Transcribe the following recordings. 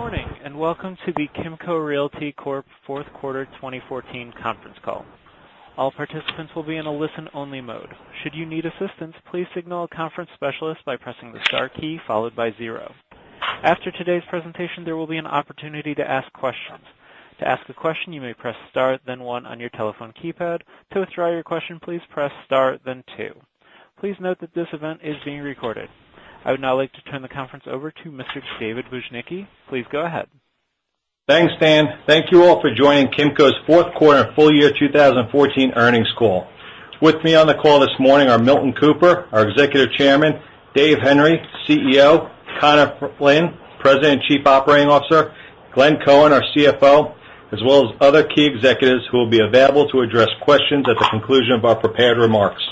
morning, and welcome to the KIMCO Realty Corp. Fourth Quarter 2014 conference call. All participants will be in a listen-only mode. Should you need assistance, please signal a conference specialist by pressing the star key followed by 0. After today's presentation, there will be an opportunity to ask questions. To ask a question, you may press star, then 1 on your telephone keypad. To withdraw your question, please press star, then 2. Please note that this event is being recorded. I would now like to turn the conference over to Mr. David Bujnicki. Please go ahead. Thanks, Dan. Thank you all for joining KIMCO's fourth quarter and full year 2014 earnings call. With me on the call this morning are Milton Cooper, our Executive Chairman, Dave Henry, CEO, Connor Flynn, President and Chief Operating Officer, Glenn Cohen, our CFO, as well as other key executives who will be available to address questions at the conclusion of our prepared remarks.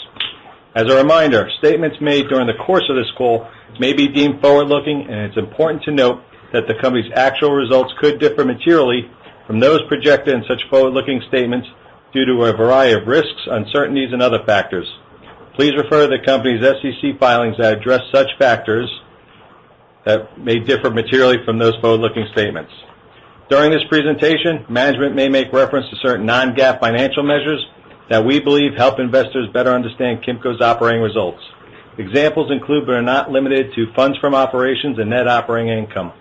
As a reminder, statements made during the course of this call may be deemed forward-looking, and it's important to note that the company's actual results could differ materially from those projected in such forward-looking statements due to a variety of risks, uncertainties, and other factors. Please refer to the company's SEC filings that address such factors that may differ materially from those forward-looking statements. During this presentation, management may make reference to certain non-GAAP financial measures that we believe help investors better understand KIMCO's operating results. Examples include but are not limited to funds from operations and net operating income.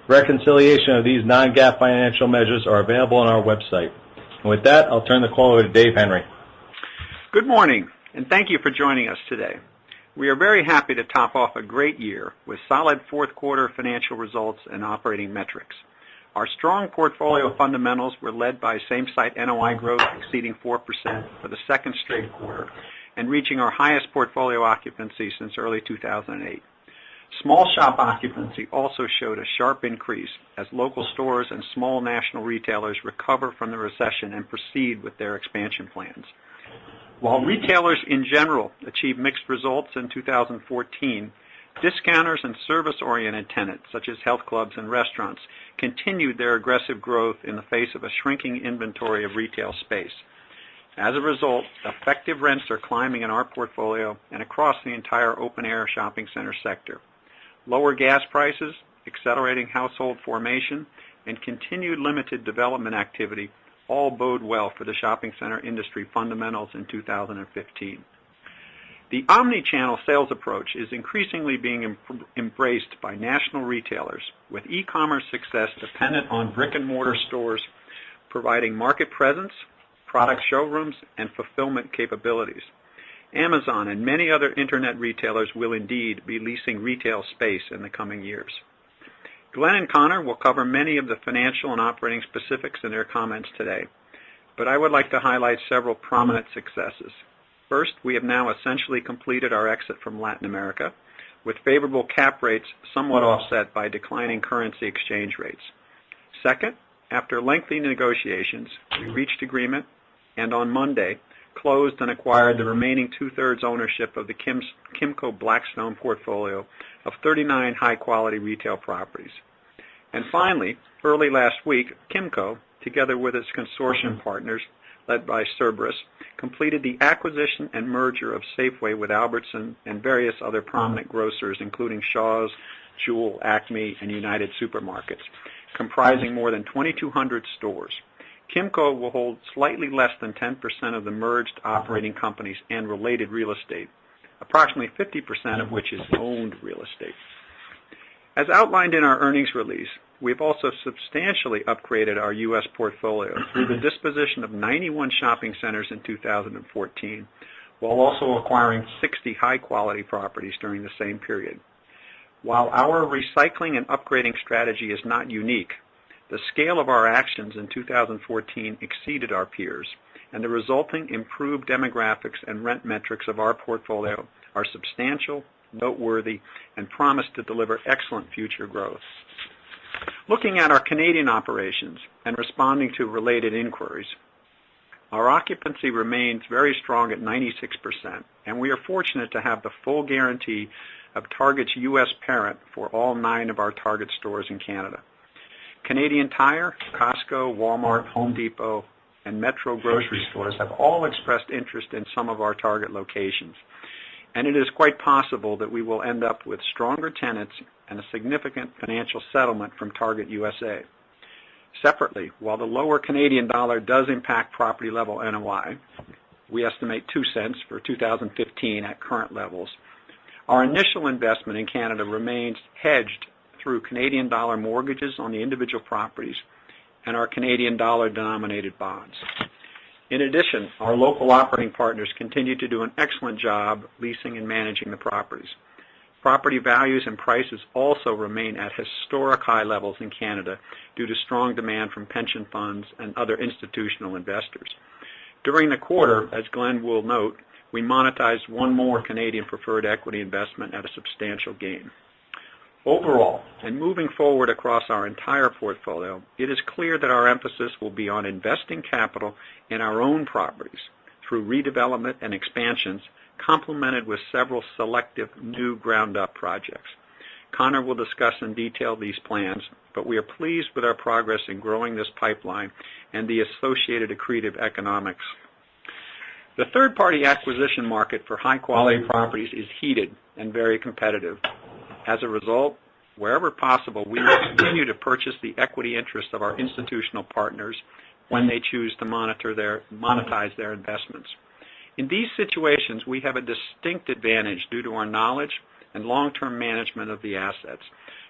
Reconciliation of these non-GAAP financial measures are available on our website. And with that, I'll turn the call over to Dave Henry. Good morning, and thank you for joining us today. We are very happy to top off a great year with solid fourth quarter financial results and operating metrics. Our strong portfolio fundamentals were led by same-site NOI growth exceeding 4% for the second straight quarter and reaching our highest portfolio occupancy since early 2008. Small shop occupancy also showed a sharp increase as local stores and small national retailers recover from the recession and proceed with their expansion plans. While retailers in general achieved mixed results in 2014, discounters and service-oriented tenants, such as health clubs and restaurants, continued their aggressive growth in the face of a shrinking inventory of retail space. As a result, effective rents are climbing in our portfolio and across the entire open-air shopping center sector. Lower gas prices, accelerating household formation, and continued limited development activity all bode well for the shopping center industry fundamentals in 2015. The omni-channel sales approach is increasingly being embraced by national retailers, with e-commerce success dependent on brick-and-mortar stores providing market presence, product showrooms, and fulfillment capabilities. Amazon and many other internet retailers will indeed be leasing retail space in the coming years. Glenn and Connor will cover many of the financial and operating specifics in their comments today, but I would like to highlight several prominent successes. First, we have now essentially completed our exit from Latin America, with favorable cap rates somewhat offset by declining currency exchange rates. Second, after lengthy negotiations, we reached agreement and on Monday closed and acquired the remaining two-thirds ownership of the KIMCO Blackstone portfolio of 39 high-quality retail properties. And finally, early last week, KIMCO, together with its consortium partners, led by Cerberus, completed the acquisition and merger of Safeway with Albertson and various other prominent grocers, including Shaw's, Jewel, Acme, and United Supermarkets, comprising more than 2,200 stores. KIMCO will hold slightly less than 10% of the merged operating companies and related real estate, approximately 50% of which is owned real estate. As outlined in our earnings release, we've also substantially upgraded our U.S. portfolio through the disposition of 91 shopping centers in 2014, while also acquiring 60 high-quality properties during the same period. While our recycling and upgrading strategy is not unique, the scale of our actions in 2014 exceeded our peers, and the resulting improved demographics and rent metrics of our portfolio are substantial, noteworthy, and promise to deliver excellent future growth. Looking at our Canadian operations and responding to related inquiries, our occupancy remains very strong at 96%, and we are fortunate to have the full guarantee of Target's U.S. parent for all 9 of our Target stores in Canada. Canadian Tire, Costco, Walmart, Home Depot, and Metro grocery stores have all expressed interest in some of our Target locations. and it is quite possible that we will end up with stronger tenants and a significant financial settlement from Target USA. Separately, while the lower Canadian dollar does impact property-level NOI, we estimate 2 cents for 2015 at current levels, our initial investment in Canada remains hedged through Canadian dollar mortgages on the individual properties and our Canadian dollar-denominated bonds. In addition, our local operating partners continue to do an excellent job leasing and managing the properties. Property values and prices also remain at historic high levels in Canada due to strong demand from pension funds and other institutional investors. During the quarter, as Glenn will note, we monetized one more Canadian preferred equity investment at a substantial gain. Overall, and moving forward across our entire portfolio, it is clear that our emphasis will be on investing capital in our own properties through redevelopment and expansions, complemented with several selective new ground-up projects. Connor will discuss in detail these plans, but we are pleased with our progress in growing this pipeline and the associated accretive economics. The third-party acquisition market for high-quality properties is heated and very competitive. As a result, wherever possible, we will continue to purchase the equity interest of our institutional partners when they choose to monetize their investments. In these situations, we have a distinct advantage due to our knowledge and long-term management of the assets,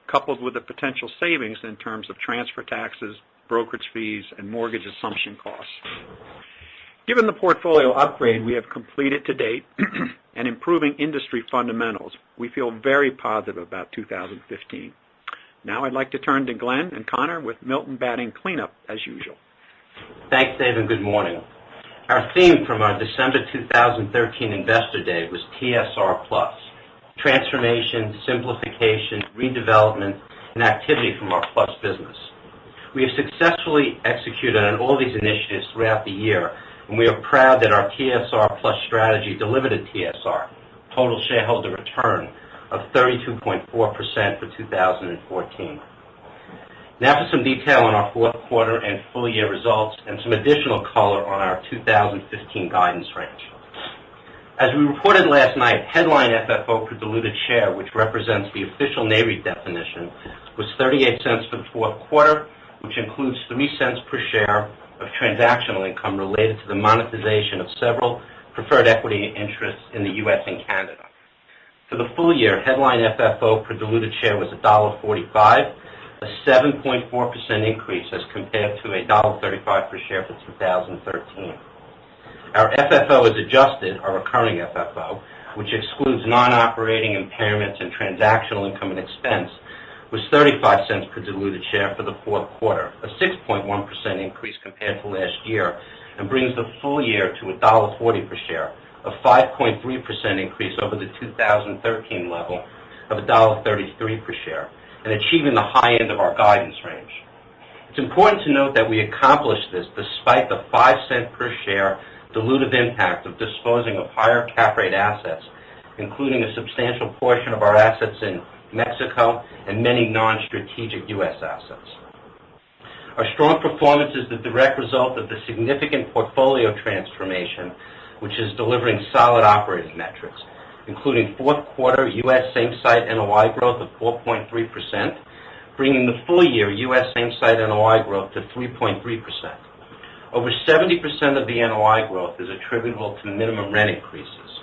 coupled with the potential savings in terms of transfer taxes, brokerage fees, and mortgage assumption costs. Given the portfolio upgrade we have completed to date and improving industry fundamentals, we feel very positive about 2015. Now I'd like to turn to Glenn and Connor with Milton batting cleanup as usual. Thanks, Dave, and good morning. Our theme from our December 2013 Investor Day was TSR+, transformation, simplification, redevelopment, and activity from our Plus business. We have successfully executed on all these initiatives throughout the year, and we are proud that our TSR Plus strategy delivered a TSR, total shareholder return, of 32.4% for 2014. Now for some detail on our fourth quarter and full year results and some additional color on our 2015 guidance range. As we reported last night, headline FFO per diluted share, which represents the official NAREIT definition, was 38 cents for the fourth quarter, which includes 3 cents per share of transactional income related to the monetization of several preferred equity interests in the U.S. and Canada. For the full year, headline FFO per diluted share was $1.45, a 7.4% increase as compared to $1.35 per share for 2013. Our FFO is adjusted, our recurring FFO, which excludes non-operating impairments and transactional income and expense, was 35 cents per diluted share for the fourth quarter, a 6.1% increase compared to last year, and brings the full year to $1.40 per share, a 5.3% increase over the 2013 level of $1.33 per share, and achieving the high end of our guidance range. It's important to note that we accomplished this despite the 5 cent per share dilutive impact of disposing of higher cap rate assets, including a substantial portion of our assets in Mexico and many non-strategic U.S. assets. Our strong performance is the direct result of the significant portfolio transformation, which is delivering solid operating metrics, including fourth quarter U.S. same-site NOI growth of 4.3%, bringing the full year U.S. same-site NOI growth to 3.3%. Over 70% of the NOI growth is attributable to minimum rent increases.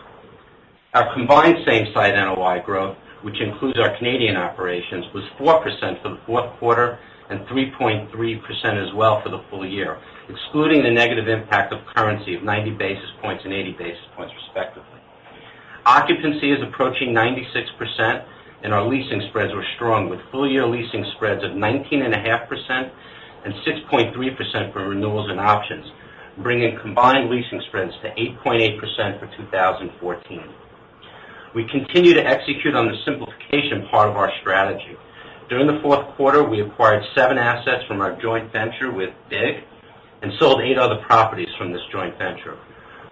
Our combined same-site NOI growth, which includes our Canadian operations, was 4% for the fourth quarter and 3.3% as well for the full year, excluding the negative impact of currency of 90 basis points and 80 basis points respectively. Occupancy is approaching 96%, and our leasing spreads were strong, with full-year leasing spreads of 19.5% and 6.3% for renewals and options, bringing combined leasing spreads to 8.8% for 2014. We continue to execute on the simplification part of our strategy. During the fourth quarter, we acquired 7 assets from our joint venture with BIG and sold 8 other properties from this joint venture.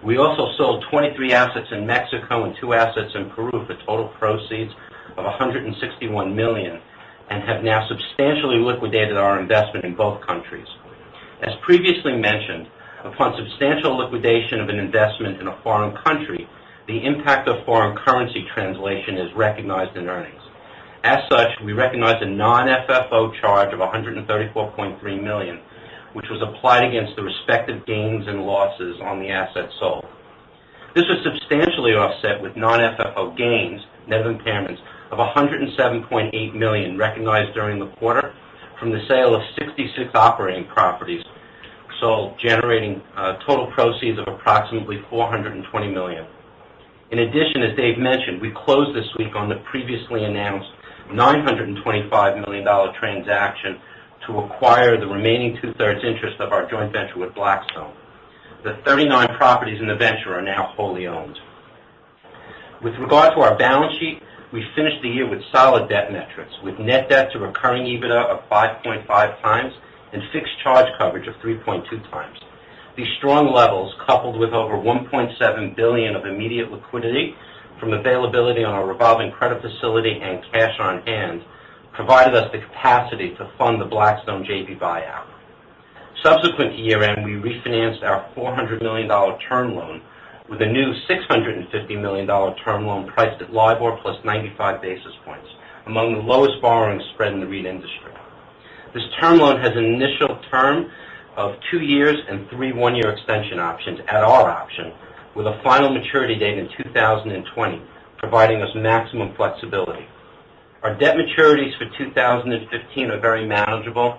We also sold 23 assets in Mexico and 2 assets in Peru for total proceeds of $161 million and have now substantially liquidated our investment in both countries. As previously mentioned, upon substantial liquidation of an investment in a foreign country, the impact of foreign currency translation is recognized in earnings. As such, we recognize a non-FFO charge of $134.3 million, which was applied against the respective gains and losses on the assets sold. This was substantially offset with non-FFO gains, net of impairments, of $107.8 million recognized during the quarter from the sale of 66 operating properties sold, generating total proceeds of approximately $420 million. In addition, as Dave mentioned, we closed this week on the previously announced $925 million transaction to acquire the remaining two-thirds interest of our joint venture with Blackstone. The 39 properties in the venture are now wholly owned. With regard to our balance sheet, we finished the year with solid debt metrics, with net debt to recurring EBITDA of 5.5 times and fixed charge coverage of 3.2 times. These strong levels, coupled with over $1.7 billion of immediate liquidity from availability on our revolving credit facility and cash on hand, provided us the capacity to fund the Blackstone JV buyout. Subsequent to year-end, we refinanced our $400 million term loan with a new $650 million term loan priced at LIBOR plus 95 basis points, among the lowest borrowing spread in the REIT industry. This term loan has an initial term of 2 years and 3 one-year extension options at our option, with a final maturity date in 2020, providing us maximum flexibility. Our debt maturities for 2015 are very manageable,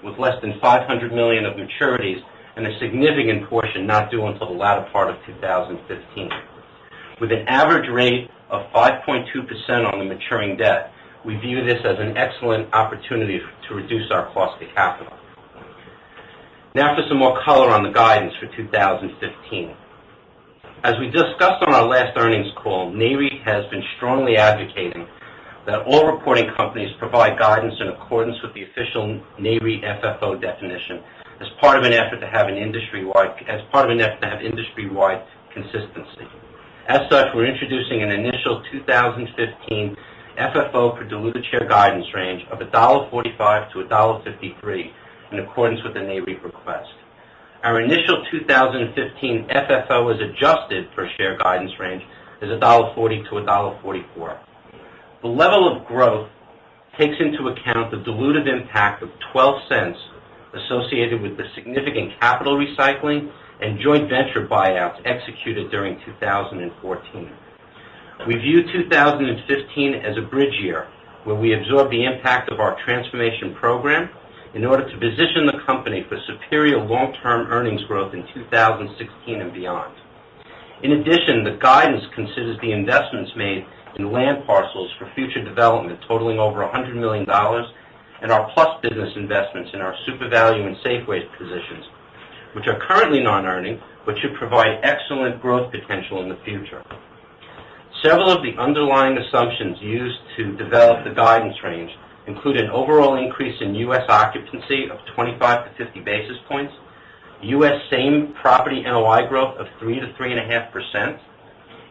with less than $500 million of maturities and a significant portion not due until the latter part of 2015. With an average rate of 5.2% on the maturing debt, we view this as an excellent opportunity to reduce our cost of capital. Now for some more color on the guidance for 2015. As we discussed on our last earnings call, NAREIT has been strongly advocating that all reporting companies provide guidance in accordance with the official NAREIT FFO definition as part of an effort to have industry-wide consistency. As such, we're introducing an initial 2015 FFO per diluted share guidance range of $1.45 to $1.53 in accordance with the NAREIT request. Our initial 2015 FFO as adjusted per share guidance range is $1.40 to $1.44. The level of growth takes into account the dilutive impact of 12 cents associated with the significant capital recycling and joint venture buyouts executed during 2014. We view 2015 as a bridge year where we absorb the impact of our transformation program in order to position the company for superior long-term earnings growth in 2016 and beyond. In addition, the guidance considers the investments made in land parcels for future development totaling over $100 million and our plus business investments in our SuperValue and Safeway positions, which are currently non-earning but should provide excellent growth potential in the future. Several of the underlying assumptions used to develop the guidance range include an overall increase in U.S. occupancy of 25 to 50 basis points, U.S. same property NOI growth of 3 to 3.5%,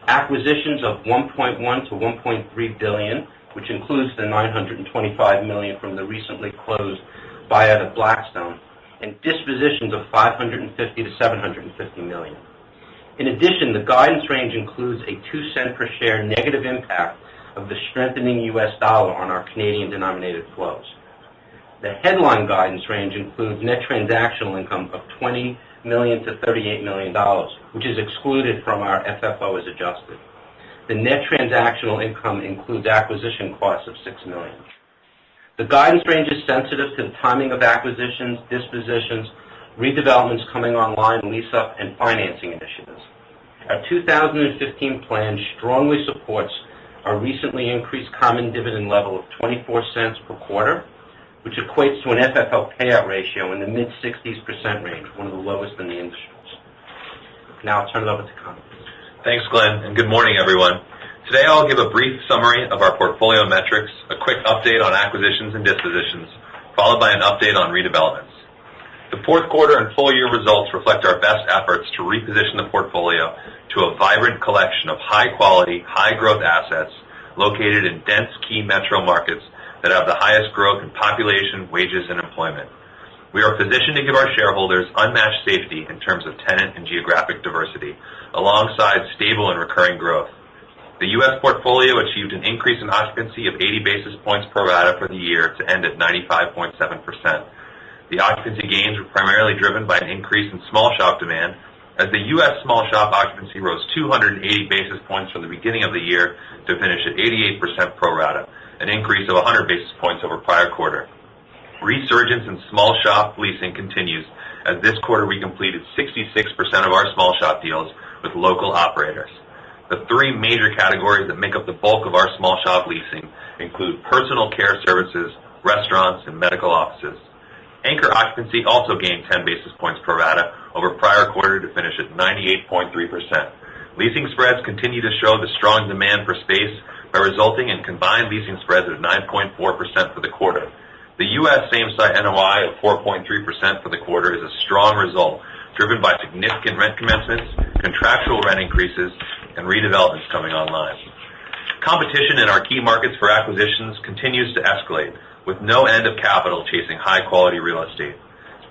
acquisitions of $1.1 to $1.3 billion, which includes the $925 million from the recently closed buyout of Blackstone, and dispositions of $550 to $750 million. In addition, the guidance range includes a 2 cent per share negative impact of the strengthening U.S. dollar on our Canadian-denominated flows. The headline guidance range includes net transactional income of $20 million to $38 million, which is excluded from our FFO as adjusted. The net transactional income includes acquisition costs of $6 million. The guidance range is sensitive to the timing of acquisitions, dispositions, redevelopments coming online, lease-up, and financing initiatives. Our 2015 plan strongly supports our recently increased common dividend level of 24 cents per quarter, which equates to an FFO payout ratio in the mid-60% range, one of the lowest in the industry. Now I'll turn it over to Conor. Thanks, Glenn, and good morning, everyone. Today I'll give a brief summary of our portfolio metrics, a quick update on acquisitions and dispositions, followed by an update on redevelopments. The fourth quarter and full year results reflect our best efforts to reposition the portfolio to a vibrant collection of high-quality, high-growth assets located in dense key metro markets that have the highest growth in population, wages, and employment. We are positioned to give our shareholders unmatched safety in terms of tenant and geographic diversity, alongside stable and recurring growth. The U.S. portfolio achieved an increase in occupancy of 80 basis points pro rata for the year to end at 95.7%. The occupancy gains were primarily driven by an increase in small shop demand, as the U.S. small shop occupancy rose 280 basis points from the beginning of the year to finish at 88% pro rata, an increase of 100 basis points over prior quarter. Resurgence in small shop leasing continues, as this quarter we completed 66% of our small shop deals with local operators. The three major categories that make up the bulk of our small shop leasing include personal care services, restaurants, and medical offices. Anchor occupancy also gained 10 basis points pro rata over prior quarter to finish at 98.3%. Leasing spreads continue to show the strong demand for space by resulting in combined leasing spreads of 9.4% for the quarter. The U.S. same-site NOI of 4.3% for the quarter is a strong result, driven by significant rent commencements, contractual rent increases, and redevelopments coming online. Competition in our key markets for acquisitions continues to escalate, with no end of capital chasing high-quality real estate.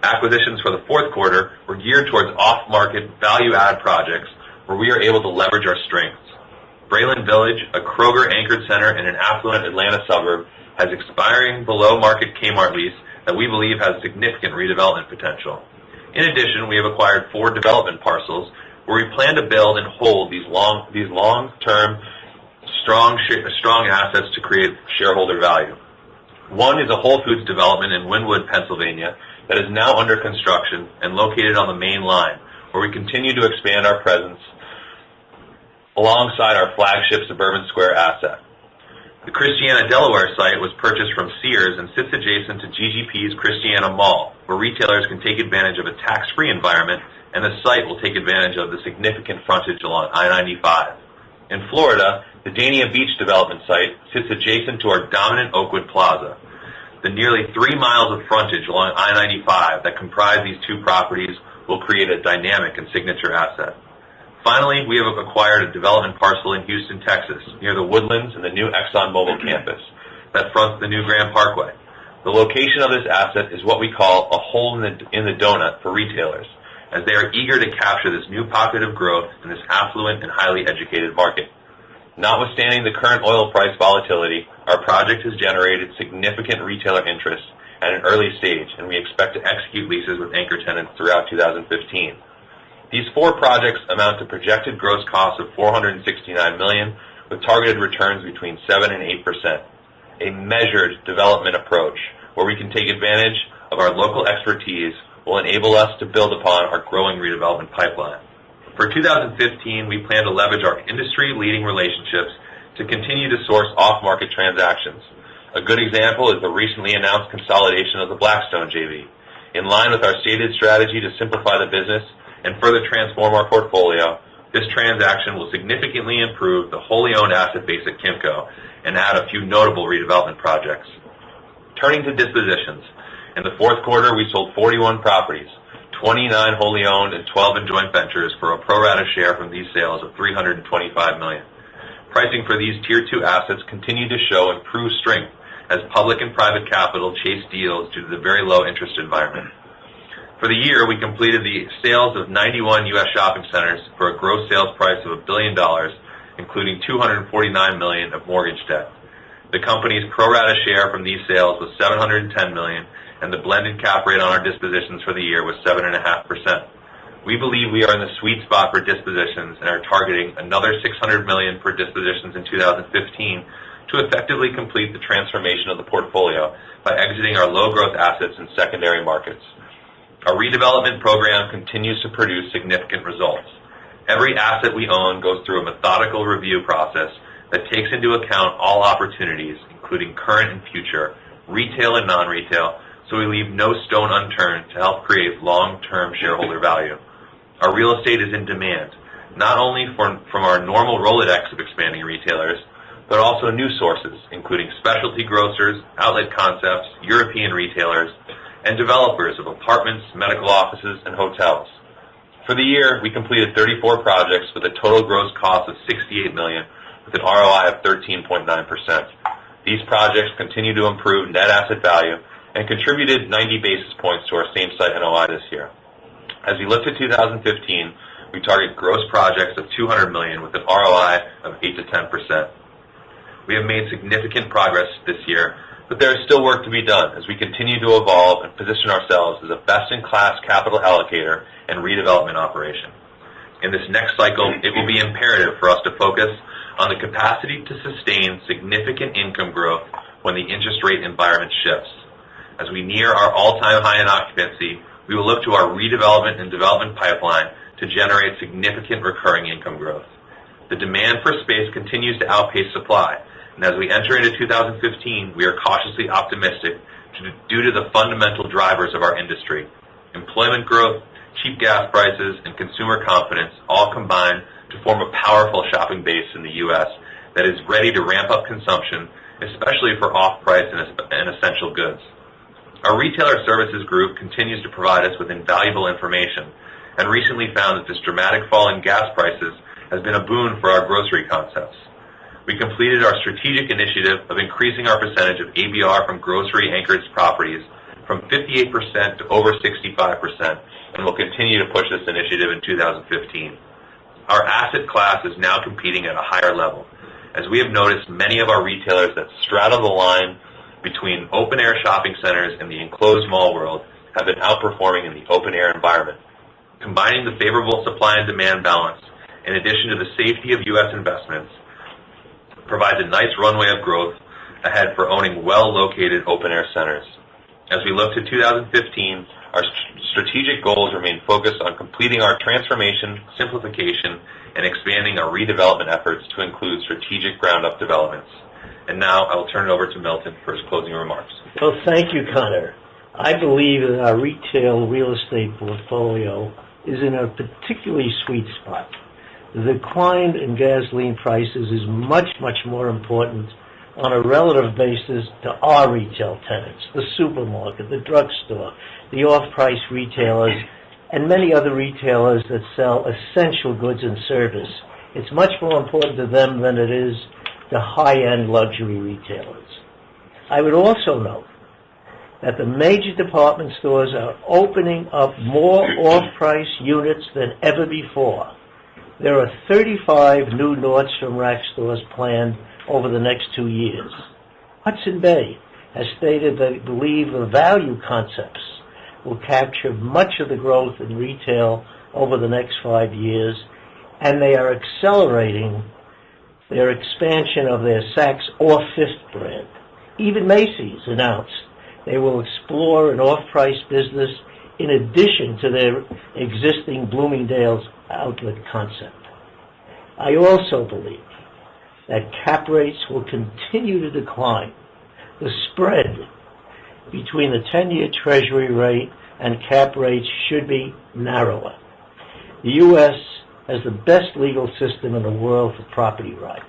Acquisitions for the fourth quarter were geared towards off-market, value-add projects where we are able to leverage our strengths. Braylon Village, a Kroger-anchored center in an affluent Atlanta suburb, has expiring below-market Kmart lease that we believe has significant redevelopment potential. In addition, we have acquired 4 development parcels where we plan to build and hold these long-term, strong assets to create shareholder value. One is a Whole Foods development in Wynwood, Pennsylvania, that is now under construction and located on the main line, where we continue to expand our presence alongside our flagship Suburban Square asset. The Christiana, Delaware site was purchased from Sears and sits adjacent to GGP's Christiana Mall, where retailers can take advantage of a tax-free environment, and the site will take advantage of the significant frontage along I-95. In Florida, the Dania Beach development site sits adjacent to our dominant Oakwood Plaza. The nearly 3 miles of frontage along I-95 that comprise these two properties will create a dynamic and signature asset. Finally, we have acquired a development parcel in Houston, Texas, near the Woodlands and the new ExxonMobil campus that fronts the new Grand Parkway. The location of this asset is what we call a hole in the donut for retailers, as they are eager to capture this new pocket of growth in this affluent and highly educated market. Notwithstanding the current oil price volatility, our project has generated significant retailer interest at an early stage, and we expect to execute leases with anchor tenants throughout 2015. These 4 projects amount to projected gross costs of $469 million, with targeted returns between 7% and 8%. A measured development approach, where we can take advantage of our local expertise, will enable us to build upon our growing redevelopment pipeline. For 2015, we plan to leverage our industry-leading relationships to continue to source off-market transactions. A good example is the recently announced consolidation of the Blackstone JV. In line with our stated strategy to simplify the business and further transform our portfolio, this transaction will significantly improve the wholly owned asset base at KIMCO and add a few notable redevelopment projects. Turning to dispositions, in the fourth quarter we sold 41 properties, 29 wholly owned and 12 in joint ventures for a pro rata share from these sales of $325 million. Pricing for these Tier 2 assets continued to show improved strength as public and private capital chased deals due to the very low interest environment. For the year, we completed the sales of 91 U.S. shopping centers for a gross sales price of $1 billion, including $249 million of mortgage debt. The company's pro rata share from these sales was $710 million, and the blended cap rate on our dispositions for the year was 7.5%. We believe we are in the sweet spot for dispositions and are targeting another $600 million for dispositions in 2015 to effectively complete the transformation of the portfolio by exiting our low-growth assets in secondary markets. Our redevelopment program continues to produce significant results. Every asset we own goes through a methodical review process that takes into account all opportunities, including current and future, retail and non-retail, so we leave no stone unturned to help create long-term shareholder value. Our real estate is in demand, not only from our normal Rolodex of expanding retailers, but also new sources, including specialty grocers, outlet concepts, European retailers, and developers of apartments, medical offices, and hotels. For the year, we completed 34 projects with a total gross cost of $68 million, with an ROI of 13.9%. These projects continue to improve net asset value and contributed 90 basis points to our same-site NOI this year. As we look to 2015, we target gross projects of $200 million with an ROI of 8 to 10%. We have made significant progress this year, but there is still work to be done as we continue to evolve and position ourselves as a best-in-class capital allocator and redevelopment operation. In this next cycle, it will be imperative for us to focus on the capacity to sustain significant income growth when the interest rate environment shifts. As we near our all-time high in occupancy, we will look to our redevelopment and development pipeline to generate significant recurring income growth. The demand for space continues to outpace supply, and as we enter into 2015, we are cautiously optimistic due to the fundamental drivers of our industry. Employment growth, cheap gas prices, and consumer confidence all combine to form a powerful shopping base in the U.S. that is ready to ramp up consumption, especially for off-price and essential goods. Our retailer services group continues to provide us with invaluable information and recently found that this dramatic fall in gas prices has been a boon for our grocery concepts. We completed our strategic initiative of increasing our percentage of ABR from grocery-anchored properties from 58% to over 65%, and will continue to push this initiative in 2015. Our asset class is now competing at a higher level, as we have noticed many of our retailers that straddle the line between open-air shopping centers and the enclosed mall world have been outperforming in the open-air environment. Combining the favorable supply and demand balance, in addition to the safety of U.S. investments, provides a nice runway of growth ahead for owning well-located open-air centers. As we look to 2015, our strategic goals remain focused on completing our transformation, simplification, and expanding our redevelopment efforts to include strategic ground-up developments. And now I will turn it over to Milton for his closing remarks. Well, thank you, Connor. I believe that our retail real estate portfolio is in a particularly sweet spot. The decline in gasoline prices is much, much more important on a relative basis to our retail tenants, the supermarket, the drugstore, the off-price retailers, and many other retailers that sell essential goods and service. It's much more important to them than it is to high-end luxury retailers. I would also note that the major department stores are opening up more off-price units than ever before. There are 35 new Nordstrom Rack stores planned over the next 2 years. Hudson Bay has stated that they believe the value concepts will capture much of the growth in retail over the next 5 years, and they are accelerating their expansion of their Saks or Fifth brand. Even Macy's announced they will explore an off-price business in addition to their existing Bloomingdale's outlet concept. I also believe that cap rates will continue to decline. The spread between the 10-year Treasury rate and cap rates should be narrower. The U.S. has the best legal system in the world for property rights.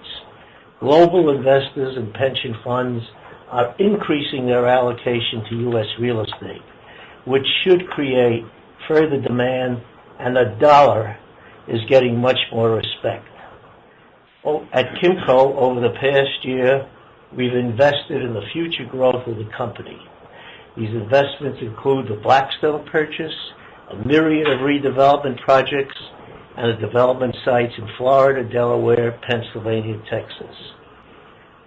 Global investors and pension funds are increasing their allocation to U.S. real estate, which should create further demand, and the dollar is getting much more respect. At KIMCO, over the past year, we've invested in the future growth of the company. These investments include the Blackstone purchase, a myriad of redevelopment projects, and the development sites in Florida, Delaware, Pennsylvania, and Texas.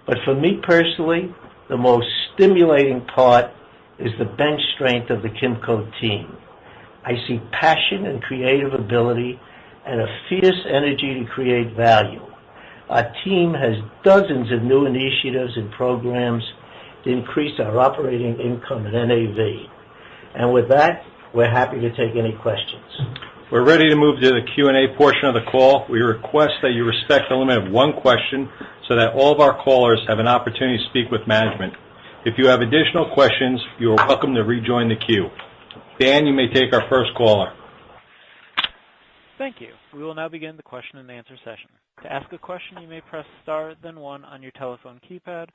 But for me personally, the most stimulating part is the bench strength of the KIMCO team. I see passion and creative ability and a fierce energy to create value. Our team has dozens of new initiatives and programs to increase our operating income and NAV. And with that, we're happy to take any questions. We're ready to move to the Q&A portion of the call. We request that you respect the limit of one question so that all of our callers have an opportunity to speak with management. If you have additional questions, you are welcome to rejoin the queue. Dan, you may take our first caller. Thank you. We will now begin the question and answer session. To ask a question, you may press star, then 1 on your telephone keypad.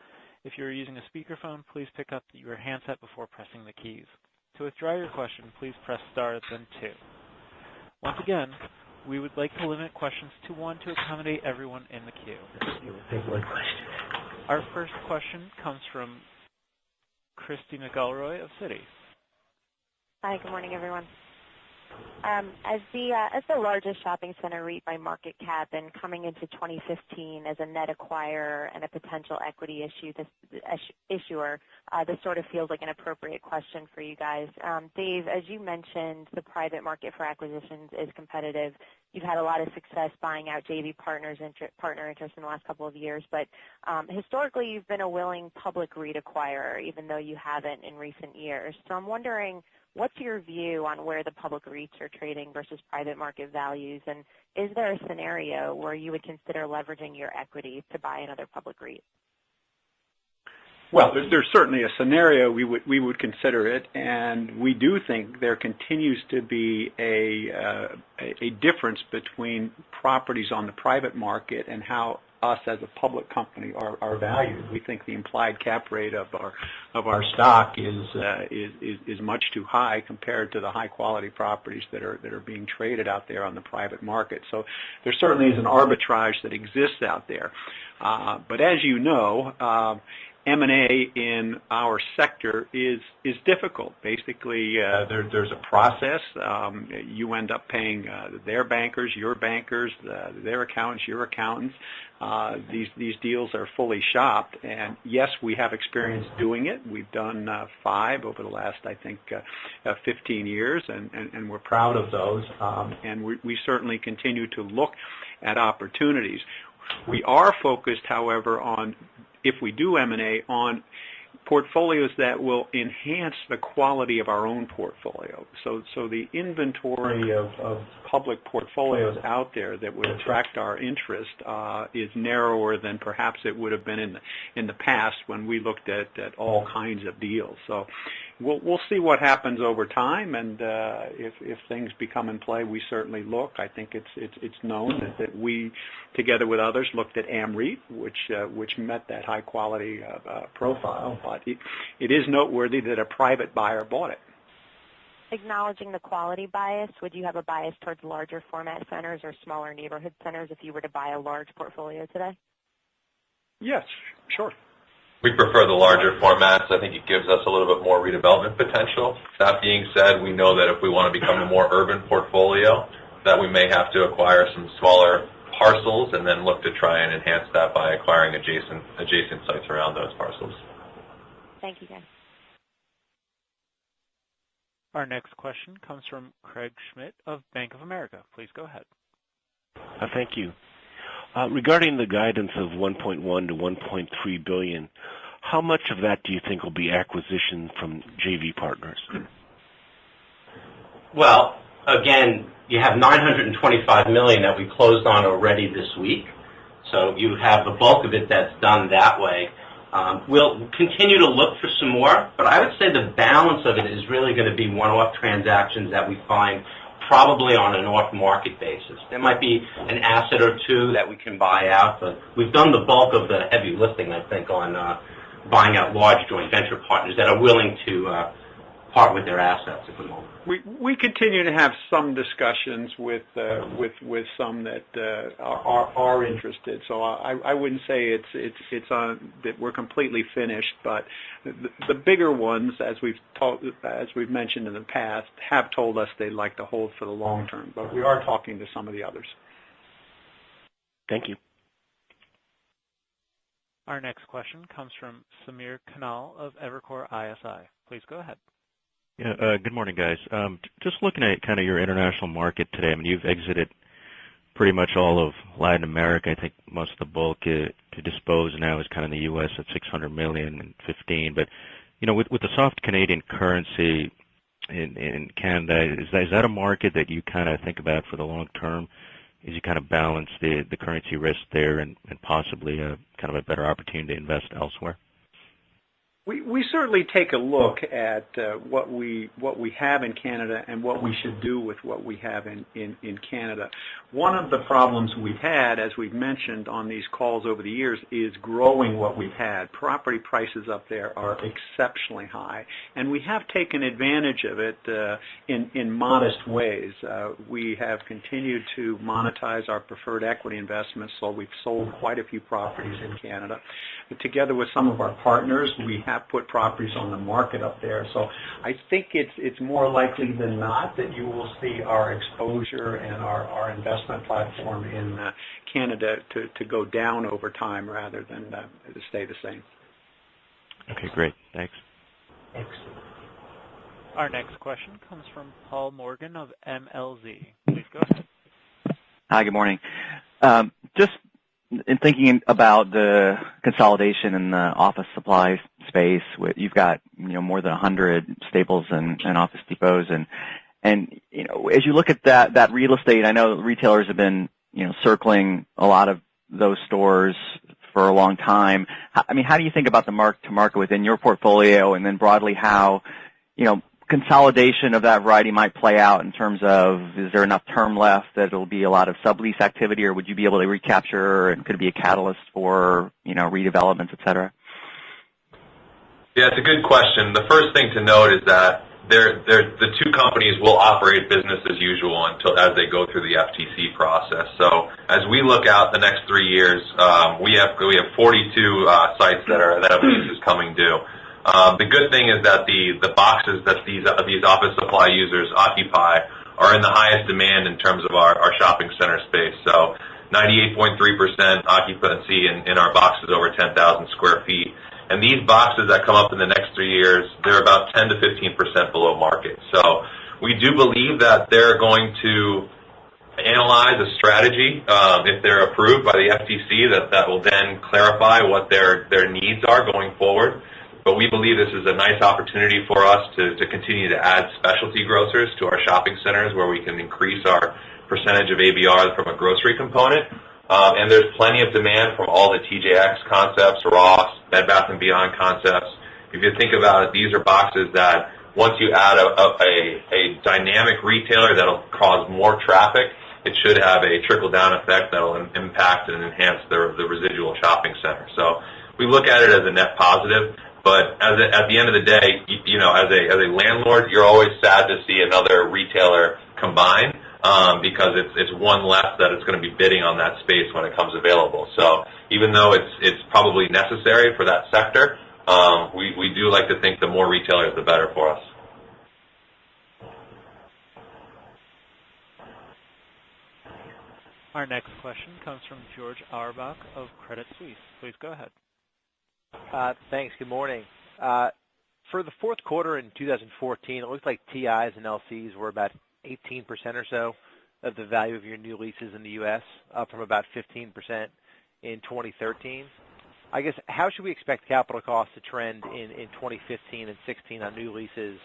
If you are using a speakerphone, please pick up your handset before pressing the keys. To withdraw your question, please press star, then 2. Once again, we would like to limit questions to 1 to accommodate everyone in the queue. Take one question. Our first question comes from Christy McElroy of Citi. Hi, good morning, everyone. As the largest shopping center REIT by market cap and coming into 2015 as a net acquirer and a potential equity issuer, this sort of feels like an appropriate question for you guys. Dave, as you mentioned, the private market for acquisitions is competitive. You've had a lot of success buying out JV partner interest in the last couple of years, but historically you've been a willing public REIT acquirer, even though you haven't in recent years. So I'm wondering, what's your view on where the public REITs are trading versus private market values, and is there a scenario where you would consider leveraging your equity to buy another public REIT? Well, there's certainly a scenario we would consider it, and we do think there continues to be a difference between properties on the private market and how us as a public company are valued. We think the implied cap rate of our stock is much too high compared to the high quality properties that are being traded out there on the private market. So there certainly is an arbitrage that exists out there. But as you know, M&A in our sector is difficult. Basically, there's a process. You end up paying their bankers, your bankers, their accountants, your accountants. These deals are fully shopped, and yes, we have experience doing it. We've done 5 over the last, I think, 15 years, and we're proud of those. And we certainly continue to look at opportunities. We are focused, however, on, if we do M&A, on portfolios that will enhance the quality of our own portfolio. So the inventory of public portfolios out there that would attract our interest is narrower than perhaps it would have been in the past when we looked at all kinds of deals. So we'll see what happens over time, and if things become in play, we certainly look. I think it's known that we, together with others, looked at AmREIT, which met that high quality profile. But it is noteworthy that a private buyer bought it. Acknowledging the quality bias, would you have a bias towards larger format centers or smaller neighborhood centers if you were to buy a large portfolio today? Yes, sure. We prefer the larger formats. I think it gives us a little bit more redevelopment potential. That being said, we know that if we want to become a more urban portfolio, that we may have to acquire some smaller parcels and then look to try and enhance that by acquiring adjacent sites around those parcels. Thank you, guys. Our next question comes from Craig Schmidt of Bank of America. Please go ahead. Thank you. Regarding the guidance of $1.1 to $1.3 billion, how much of that do you think will be acquisition from JV partners? Well, again, you have $925 million that we closed on already this week, so you have the bulk of it that's done that way. We'll continue to look for some more, but I would say the balance of it is really going to be one-off transactions that we find probably on an off-market basis. There might be an asset or two that we can buy out, but we've done the bulk of the heavy lifting, I think, on buying out large joint venture partners that are willing to part with their assets at the moment. We continue to have some discussions with some that are interested. So I wouldn't say it's on that we're completely finished, but the bigger ones, as we've mentioned in the past, have told us they'd like to hold for the long term. But we are talking to some of the others. Thank you. Our next question comes from Samir Khanal of Evercore ISI. Please go ahead. Yeah, good morning, guys. Just looking at kind of your international market today, I mean, you've exited pretty much all of Latin America. I think most of the bulk to dispose now is kind of in the U.S. at $600 million and 15. But, you know, with the soft Canadian currency in Canada, is that a market that you kind of think about for the long term? As you kind of balance the currency risk there and possibly kind of a better opportunity to invest elsewhere? We certainly take a look at what we have in Canada and what we should do with what we have in Canada. One of the problems we've had, as we've mentioned on these calls over the years, is growing what we've had. Property prices up there are exceptionally high, and we have taken advantage of it in modest ways. We have continued to monetize our preferred equity investments, so we've sold quite a few properties in Canada. Together with some of our partners, we have have put properties on the market up there. So I think it's more likely than not that you will see our exposure and our investment platform in Canada to go down over time rather than to stay the same. Okay, great. Thanks. Excellent. Our next question comes from Paul Morgan of MLZ. Please go ahead. Hi, good morning. Just in thinking about the consolidation in the office supply space, you've got more than 100 Staples and Office Depots, and as you look at that real estate, I know retailers have been circling a lot of those stores for a long time. I mean, how do you think about the mark to market within your portfolio, and then broadly how consolidation of that variety might play out in terms of, is there enough term left that it'll be a lot of sublease activity, or would you be able to recapture, and could it be a catalyst for redevelopments, et cetera? Yeah, it's a good question. The first thing to note is that the two companies will operate business as usual as they go through the FTC process. So as we look out the next 3 years, we have 42 sites that have leases coming due. The good thing is that the boxes that these office supply users occupy are in the highest demand in terms of our shopping center space. So 98.3% occupancy in our boxes over 10,000 square feet. And these boxes that come up in the next 3 years, they're about 10 to 15% below market. So we do believe that they're going to analyze a strategy, if they're approved by the FTC, that will then clarify what their needs are going forward. But we believe this is a nice opportunity for us to continue to add specialty grocers to our shopping centers, where we can increase our percentage of ABR from a grocery component. And there's plenty of demand from all the TJX concepts, Ross, Bed Bath & Beyond concepts. If you think about it, these are boxes that once you add a dynamic retailer that'll cause more traffic, it should have a trickle-down effect that'll impact and enhance the residual shopping center. So we look at it as a net positive. But at the end of the day, as a landlord, you're always sad to see another retailer combine, because it's one less that it's going to be bidding on that space when it comes available. So even though it's probably necessary for that sector, we do like to think the more retailers, the better for us. Our next question comes from George Auerbach of Credit Suisse. Please go ahead. Thanks. Good morning. For the fourth quarter in 2014, it looks like TIs and LCs were about 18% or so of the value of your new leases in the U.S., up from about 15% in 2013. I guess, how should we expect capital costs to trend in 2015 and 16 on new leases,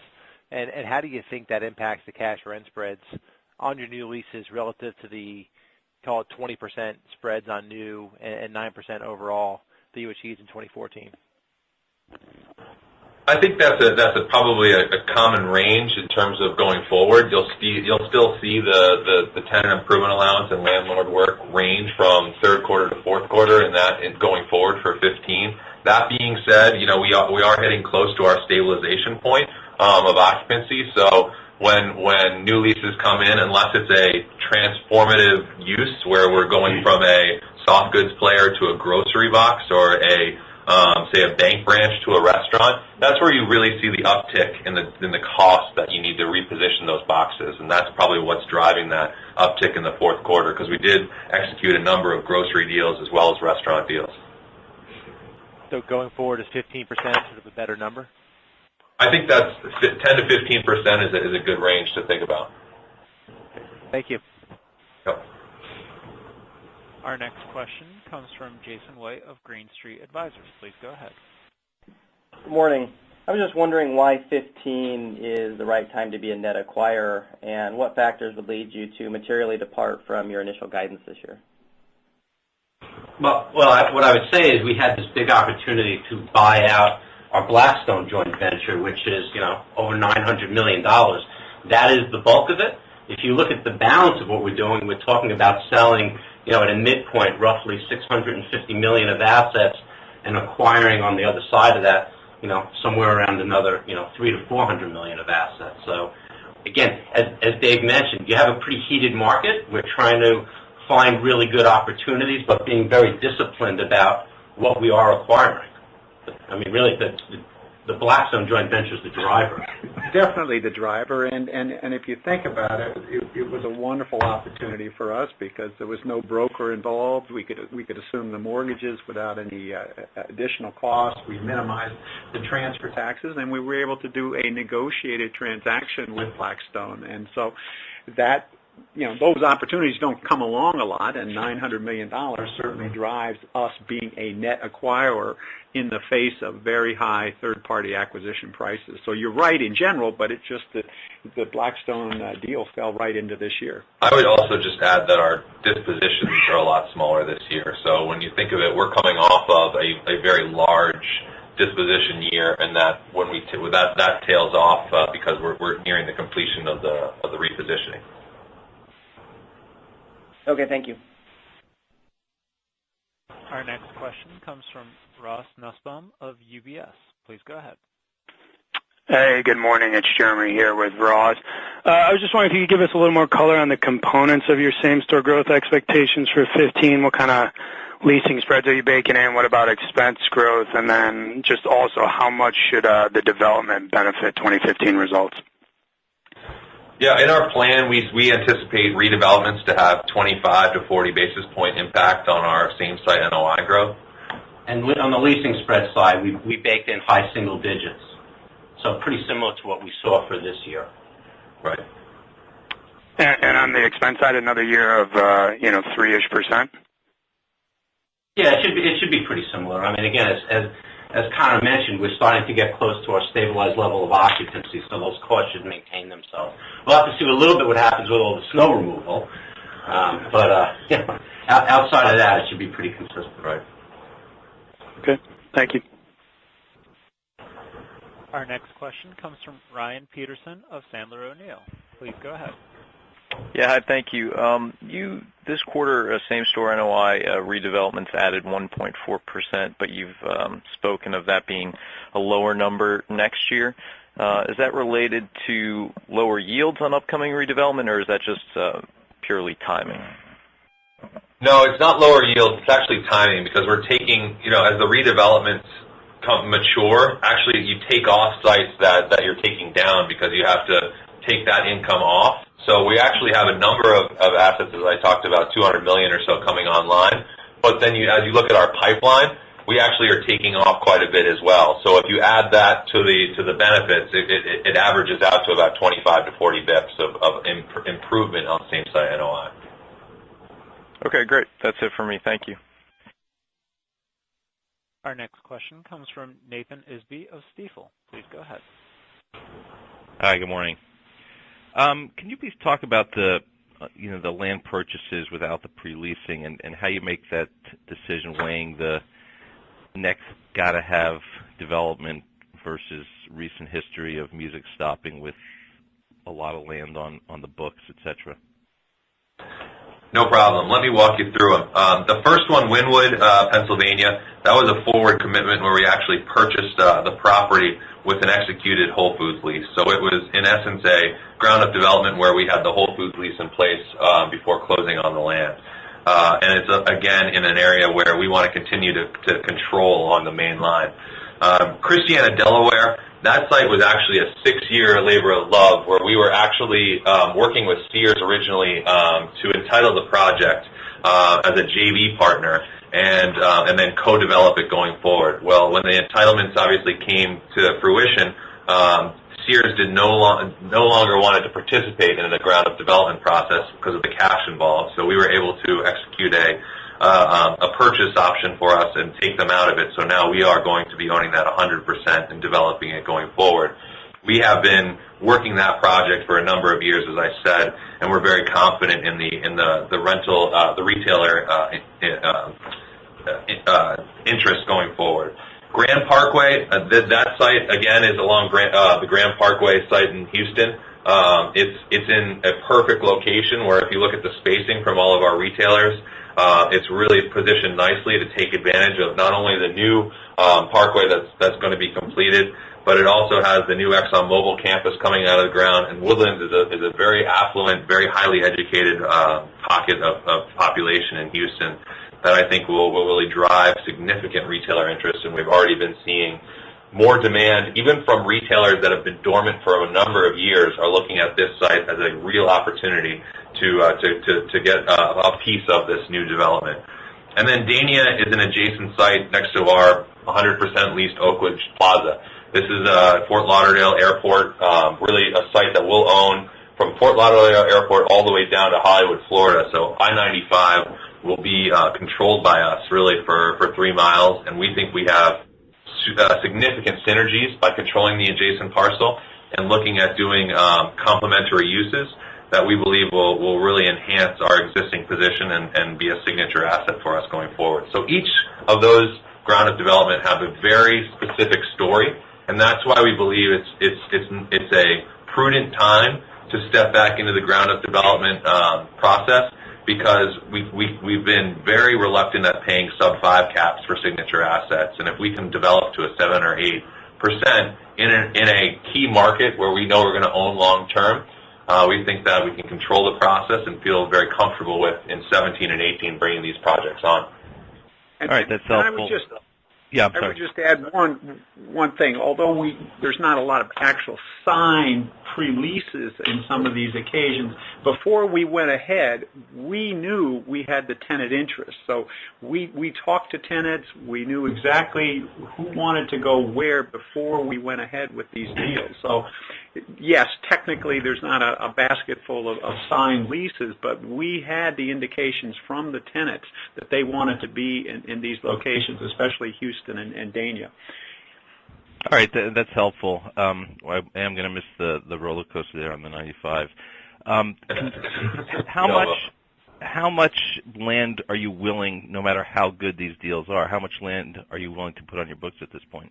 and how do you think that impacts the cash rent spreads on your new leases relative to the, call it 20% spreads on new and 9% overall that you achieved in 2014? I think that's probably a common range in terms of going forward. You'll still see the tenant improvement allowance and landlord work range from third quarter to fourth quarter, and that going forward for 15. That being said, we are heading close to our stabilization point of occupancy. So when new leases come in, unless it's a transformative use where we're going from a soft goods player to a grocery box or say a bank branch to a restaurant, that's where you really see the uptick in the cost that you need to reposition those boxes, and that's probably what's driving that uptick in the fourth quarter, because we did execute a number of grocery deals as well as restaurant deals. So going forward, is 15% sort of a better number? I think that's 10 to 15% is a good range to think about. Thank you. Yep. Our next question comes from Jason White of Green Street Advisors. Please go ahead. Good morning. I was just wondering why 15 is the right time to be a net acquirer, and what factors would lead you to materially depart from your initial guidance this year? Well, what I would say is we had this big opportunity to buy out our Blackstone joint venture, which is, over $900 million. That is the bulk of it. If you look at the balance of what we're doing, we're talking about selling, at a midpoint, roughly $650 million of assets, and acquiring on the other side of that, somewhere around another, $300 to $400 million of assets. So, again, as Dave mentioned, you have a pretty heated market. We're trying to find really good opportunities, but being very disciplined about what we are acquiring. I mean, really, the Blackstone joint venture is the driver. Definitely the driver, and if you think about it, it was a wonderful opportunity for us because there was no broker involved. We could assume the mortgages without any additional costs. We minimized the transfer taxes, and we were able to do a negotiated transaction with Blackstone. And so that, those opportunities don't come along a lot, and $900 million certainly drives us being a net acquirer in the face of very high third-party acquisition prices. So you're right in general, but it's just that the Blackstone deal fell right into this year. I would also just add that our dispositions are a lot smaller this year. So when you think of it, we're coming off of a very large disposition year, and that when that tails off because we're nearing the completion of the repositioning. Okay, thank you. Our next question comes from Ross Nussbaum of UBS. Please go ahead. Hey, good morning. It's Jeremy here with Ross. I was just wondering if you could give us a little more color on the components of your same-store growth expectations for 2015. What kind of leasing spreads are you baking in? What about expense growth? And then just also, how much should the development benefit 2015 results? Yeah, in our plan, we anticipate redevelopments to have 25 to 40 basis point impact on our same-site NOI growth. And on the leasing spread side, we baked in high single digits, so pretty similar to what we saw for this year. Right. And on the expense side, another year of 3-ish%. Yeah, it should be pretty similar. I mean, again, as Connor mentioned, we're starting to get close to our stabilized level of occupancy, so those costs should maintain themselves. We'll have to see a little bit what happens with all the snow removal, but outside of that, it should be pretty consistent. Right. Okay, thank you. Our next question comes from Ryan Peterson of Sandler O'Neill. Please go ahead. Yeah, hi, thank you. This quarter, same-store NOI redevelopments added 1.4%, but you've spoken of that being a lower number next year. Is that related to lower yields on upcoming redevelopment, or is that just purely timing? No, it's not lower yields. It's actually timing because we're taking, as the redevelopments mature, actually you take off sites that you're taking down because you have to take that income off. So we actually have a number of assets, as I talked about, $200 million or so coming online. But then as you look at our pipeline, we actually are taking off quite a bit as well. So if you add that to the benefits, it averages out to about 25 to 40 bips of improvement on same-site NOI. Okay, great. That's it for me. Thank you. Our next question comes from Nathan Isbee of Stifel. Please go ahead. Hi, good morning. Can you please talk about the land purchases without the pre-leasing and how you make that decision, weighing the next gotta-have development versus recent history of music stopping with a lot of land on the books, etc.? No problem. Let me walk you through them. The first one, Wynwood, Pennsylvania, that was a forward commitment where we actually purchased the property with an executed Whole Foods lease. So it was, in essence, a ground-up development where we had the Whole Foods lease in place before closing on the land. And it's, again, in an area where we want to continue to control on the main line. Christiana, Delaware, that site was actually a 6-year labor of love where we were actually working with Sears originally to entitle the project as a JV partner and then co-develop it going forward. Well, when the entitlements obviously came to fruition, Sears no longer wanted to participate in the ground-up development process because of the cash involved. So we were able to execute a purchase option for us and take them out of it. So now we are going to be owning that 100% and developing it going forward. We have been working that project for a number of years, as I said, and we're very confident in the rental, the retailer interest going forward. Grand Parkway, that site again is along the Grand Parkway site in Houston. It's in a perfect location where if you look at the spacing from all of our retailers, it's really positioned nicely to take advantage of not only the new parkway that's going to be completed, but it also has the new ExxonMobil campus coming out of the ground. And Woodlands is a very affluent, very highly educated pocket of population in Houston that I think will really drive significant retailer interest. And we've already been seeing more demand, even from retailers that have been dormant for a number of years, are looking at this site as a real opportunity to get a piece of this new development. And then Dania is an adjacent site next to our 100% leased Oakwood Plaza. This is Fort Lauderdale Airport, really a site that we'll own from Fort Lauderdale Airport all the way down to Hollywood, Florida. So I-95 will be controlled by us really for 3 miles, and we think we have significant synergies by controlling the adjacent parcel and looking at doing complementary uses that we believe will really enhance our existing position and be a signature asset for us going forward. So each of those ground-up development have a very specific story, and that's why we believe it's a prudent time to step back into the ground-up development process, because we've been very reluctant at paying sub-5 caps for signature assets, and if we can develop to a 7 or 8% in a key market where we know we're going to own long-term, we think that we can control the process and feel very comfortable with in 17 and 18 bringing these projects on. All right, that's helpful. I would just add one thing. Although there's not a lot of actual signed pre-leases in some of these occasions, before we went ahead, we knew we had the tenant interest. So we talked to tenants. We knew exactly who wanted to go where before we went ahead with these deals. So yes, technically there's not a basket full of signed leases, but we had the indications from the tenants that they wanted to be in these locations, especially Houston and Dania. All right, that's helpful. I am going to miss the roller coaster there on the 95. How much land are you willing, no matter how good these deals are, how much land are you willing to put on your books at this point?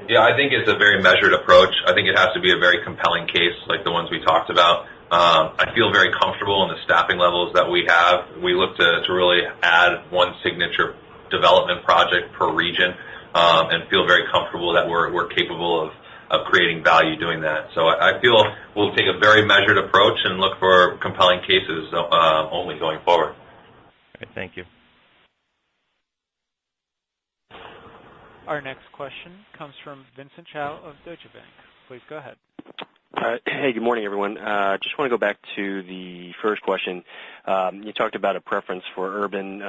Yeah, I think it's a very measured approach. I think it has to be a very compelling case like the ones we talked about. I feel very comfortable in the staffing levels that we have. We look to really add one signature development project per region, and feel very comfortable that we're capable of creating value doing that. So I feel we'll take a very measured approach and look for compelling cases only going forward. All right, thank you. Our next question comes from Vincent Chao of Deutsche Bank. Please go ahead. Hey, good morning, everyone. Just want to go back to the first question. You talked about a preference for urban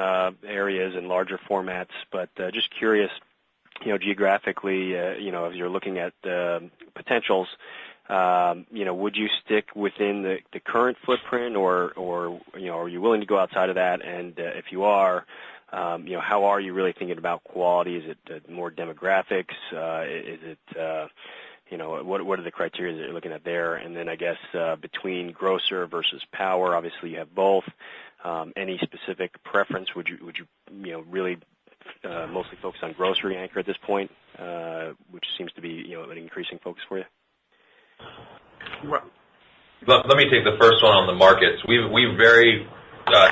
areas and larger formats, but just curious, geographically, as you're looking at potentials, would you stick within the current footprint, or are you willing to go outside of that? And if you are, how are you really thinking about quality? Is it more demographics? Is it, what are the criteria that you're looking at there? And then I guess between grocer versus power, obviously you have both. Any specific preference? Would you really mostly focus on grocery anchor at this point, which seems to be an increasing focus for you? Well, let me take the first one on the markets. We've very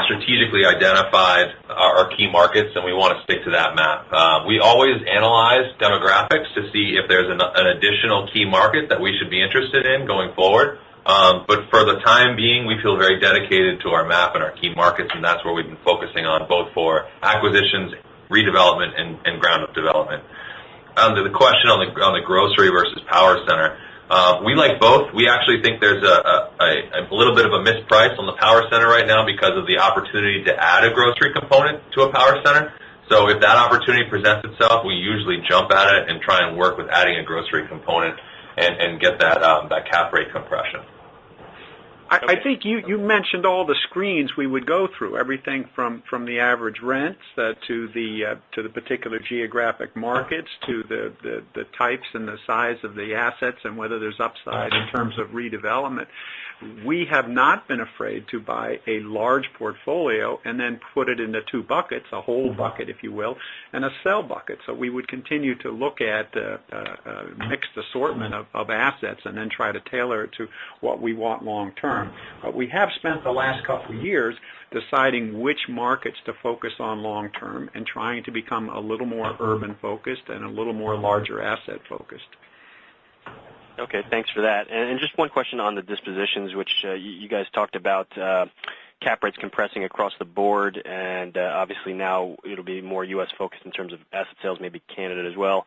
strategically identified our key markets, and we want to stick to that map. We always analyze demographics to see if there's an additional key market that we should be interested in going forward. But for the time being, we feel very dedicated to our map and our key markets, and that's where we've been focusing on, both for acquisitions, redevelopment, and ground-up development. The question on the grocery versus power center, we like both. We actually think there's a little bit of a misprice on the power center right now because of the opportunity to add a grocery component to a power center. So if that opportunity presents itself, we usually jump at it and try and work with adding a grocery component and get that cap rate compression. I think you mentioned all the screens we would go through, everything from the average rents to the particular geographic markets, to the types and the size of the assets, and whether there's upside in terms of redevelopment. We have not been afraid to buy a large portfolio and then put it into two buckets, a whole bucket, if you will, and a sell bucket. So we would continue to look at a mixed assortment of assets and then try to tailor it to what we want long term. But we have spent the last couple of years deciding which markets to focus on long term and trying to become a little more urban focused and a little more larger asset focused. Okay, thanks for that. And just one question on the dispositions, which you guys talked about cap rates compressing across the board, and obviously now it'll be more U.S. focused in terms of asset sales, maybe Canada as well.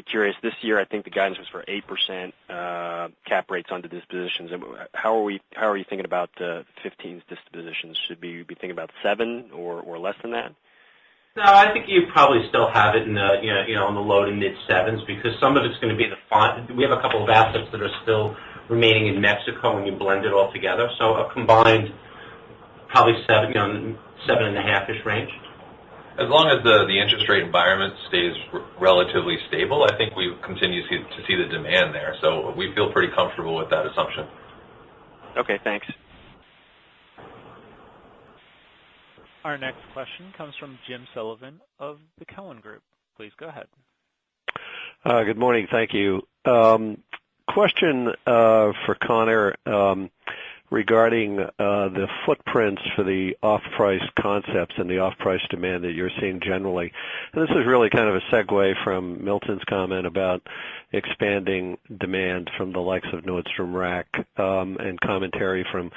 Curious, this year I think the guidance was for 8% cap rates on the dispositions. How are you thinking about 15's dispositions? Should we be thinking about 7 or less than that? No, I think you probably still have it in the in the low to mid 7s because some of it's going to be we have a couple of assets that are still remaining in Mexico when you blend it all together. So a combined probably 7.5-ish range. As long as the interest rate environment stays relatively stable, I think we continue to see the demand there. So we feel pretty comfortable with that assumption. Okay, thanks. Our next question comes from Jim Sullivan of the Cowen Group. Please go ahead. Good morning. Thank you. Question for Connor regarding the footprints for the off-price concepts and the off-price demand that you're seeing generally. And this is really kind of a segue from Milton's comment about expanding demand from the likes of Nordstrom Rack and commentary from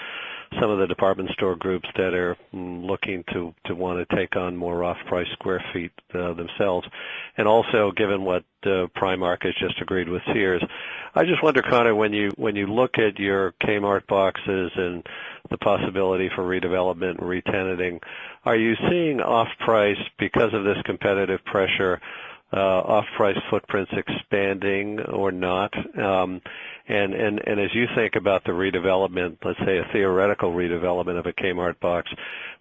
some of the department store groups that are looking to want to take on more off-price square feet themselves. And also, given what Primark has just agreed with Sears, I just wonder, Connor, when you look at your Kmart boxes and the possibility for redevelopment and re-tenanting, are you seeing off-price, because of this competitive pressure, off-price footprints expanding or not? And as you think about the redevelopment, let's say a theoretical redevelopment of a Kmart box,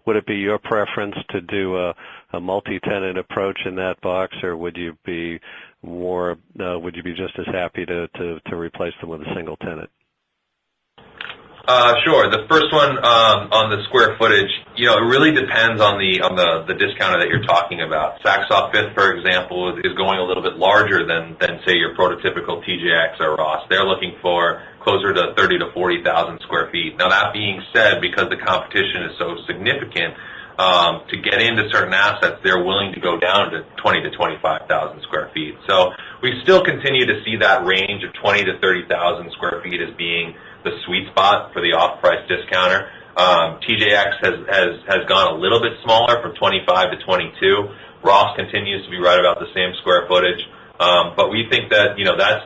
would it be your preference to do a multi-tenant approach in that box, or would you be just as happy to replace them with a single tenant? Sure. The first one on the square footage, it really depends on the discounter that you're talking about. Saks Off Fifth, for example, is going a little bit larger than say your prototypical TJX or Ross. They're looking for closer to 30 to 40,000 square feet. Now that being said, because the competition is so significant, to get into certain assets, they're willing to go down to 20 to 25,000 square feet. So we still continue to see that range of 20 to 30,000 square feet as being the sweet spot for the off-price discounter. TJX has gone a little bit smaller from 25 to 22. Ross continues to be right about the same square footage. But we think that,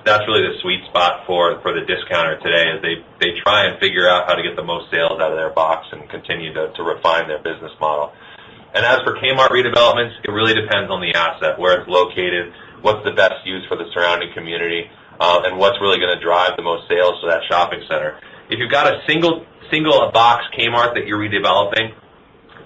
that's really the sweet spot for the discounter today, as they try and figure out how to get the most sales out of their box and continue to refine their business model. And as for Kmart redevelopments, it really depends on the asset, where it's located, what's the best use for the surrounding community, and what's really going to drive the most sales to that shopping center. If you've got a single box Kmart that you're redeveloping,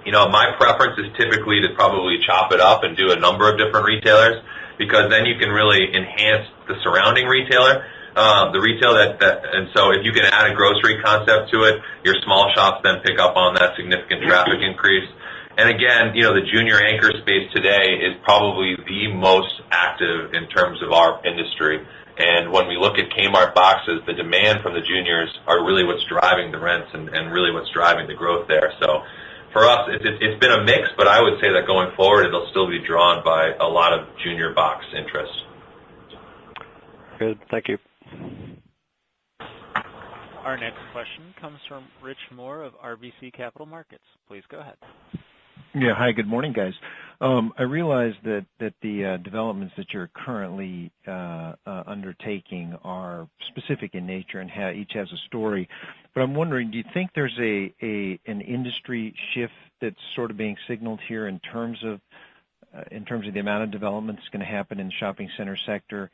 my preference is typically to probably chop it up and do a number of different retailers, because then you can really enhance the surrounding retailer, the retail and so if you can add a grocery concept to it, your small shops then pick up on that significant traffic increase. And again, the junior anchor space today is probably the most active in terms of our industry. And when we look at Kmart boxes, the demand from the juniors are really what's driving the rents and really what's driving the growth there. So for us, it's been a mix, but I would say that going forward, it'll still be drawn by a lot of junior box interest. Good. Thank you. Our next question comes from Rich Moore of RBC Capital Markets. Please go ahead. Yeah. Hi, good morning, guys. I realize that the developments that you're currently undertaking are specific in nature and each has a story. But I'm wondering, do you think there's an industry shift that's sort of being signaled here in terms of the amount of development that's going to happen in the shopping center sector?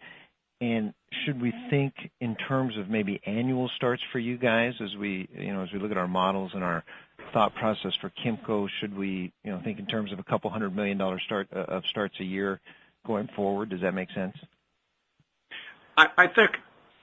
And should we think in terms of maybe annual starts for you guys as we look at our models and our thought process for KIMCO? Should we think in terms of a couple $100 million starts a year going forward? Does that make sense? I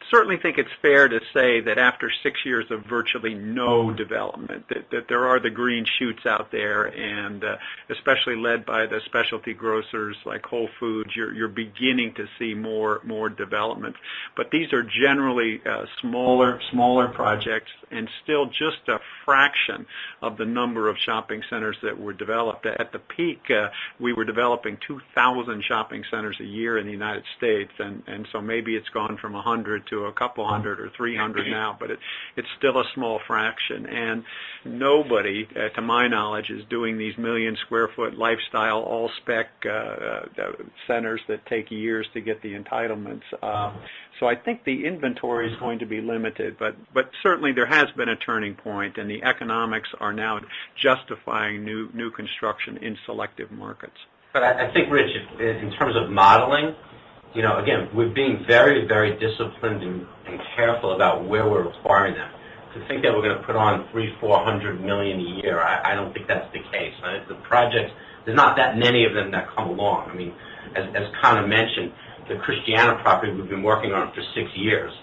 certainly think it's fair to say that after 6 years of virtually no development, that there are the green shoots out there, and especially led by the specialty grocers like Whole Foods, you're beginning to see more development. But these are generally smaller projects, and still just a fraction of the number of shopping centers that were developed. At the peak, we were developing 2,000 shopping centers a year in the United States, and so maybe it's gone from 100 to to a couple hundred or 300 now, but it's still a small fraction. And nobody, to my knowledge, is doing these million-square-foot lifestyle all-spec centers that take years to get the entitlements. So I think the inventory is going to be limited, but certainly there has been a turning point, and the economics are now justifying new construction in selective markets. But I think, Rich, in terms of modeling, again, we're being very, very disciplined and careful about where we're acquiring them. To think that we're going to put on $300-400 million a year, I don't think that's the case. The projects, there's not that many of them that come along. I mean, as Connor mentioned, the Christiana property we've been working on for 6 years.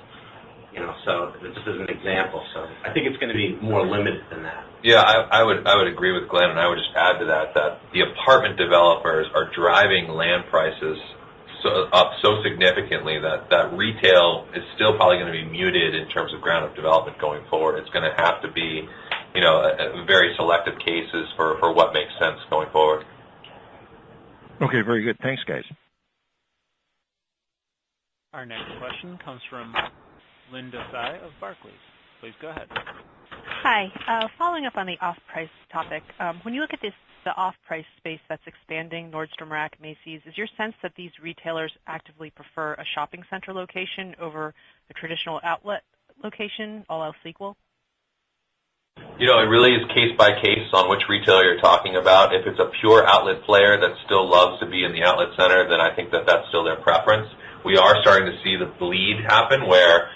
So just as an example. So I think it's going to be more limited than that. Yeah, I would agree with Glenn, and I would just add to that the apartment developers are driving land prices up so significantly that retail is still probably going to be muted in terms of ground-up development going forward. It's going to have to be, very selective cases for what makes sense going forward. Okay, very good. Thanks, guys. Our next question comes from Linda Tsai of Barclays. Please go ahead. Hi. Following up on the off-price topic, when you look at the off-price space that's expanding, Nordstrom Rack, Macy's, is your sense that these retailers actively prefer a shopping center location over a traditional outlet location, all else equal? It really is case by case on which retailer you're talking about. If it's a pure outlet player that still loves to be in the outlet center, then I think that's still their preference. We are starting to see the bleed happen where,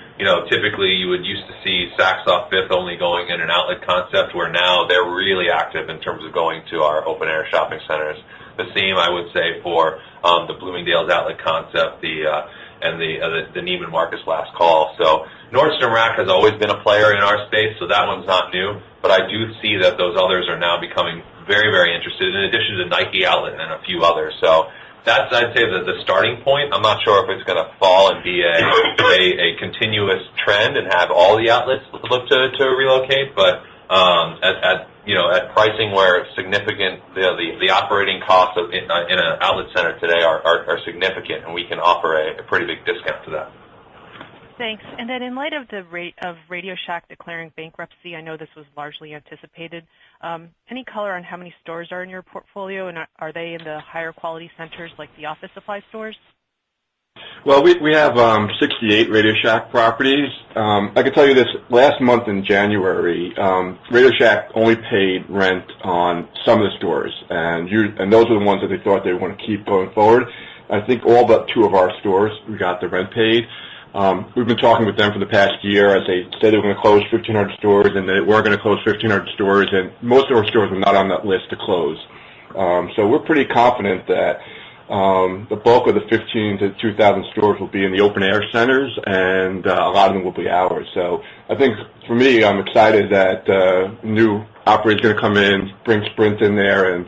typically you would used to see Saks Off Fifth only going in an outlet concept, where now they're really active in terms of going to our open-air shopping centers. The same, I would say, for the Bloomingdale's outlet concept, and the Neiman Marcus last call. So Nordstrom Rack has always been a player in our space, so that one's not new. But I do see that those others are now becoming very, very interested, in addition to Nike Outlet and a few others. So that's, I'd say, the starting point. I'm not sure if it's going to fall and be a continuous trend and have all the outlets look to relocate, but at pricing where it's significant, the operating costs in an outlet center today are significant, and we can offer a pretty big discount to that. Thanks. And then in light of Radioshack declaring bankruptcy, I know this was largely anticipated. Any color on how many stores are in your portfolio, and are they in the higher quality centers like the office supply stores? Well, we have 68 Radioshack properties. I can tell you this, last month in January, Radioshack only paid rent on some of the stores, and those are the ones that they thought they want to keep going forward. I think all but 2 of our stores, we got the rent paid. We've been talking with them for the past year as they said they were going to close 1,500 stores, and they were going to close 1,500 stores, and most of our stores are not on that list to close. So we're pretty confident that the bulk of the 15 to 2,000 stores will be in the open-air centers, and a lot of them will be ours. So I think, for me, I'm excited that new operator's going to come in, bring Sprint in there, and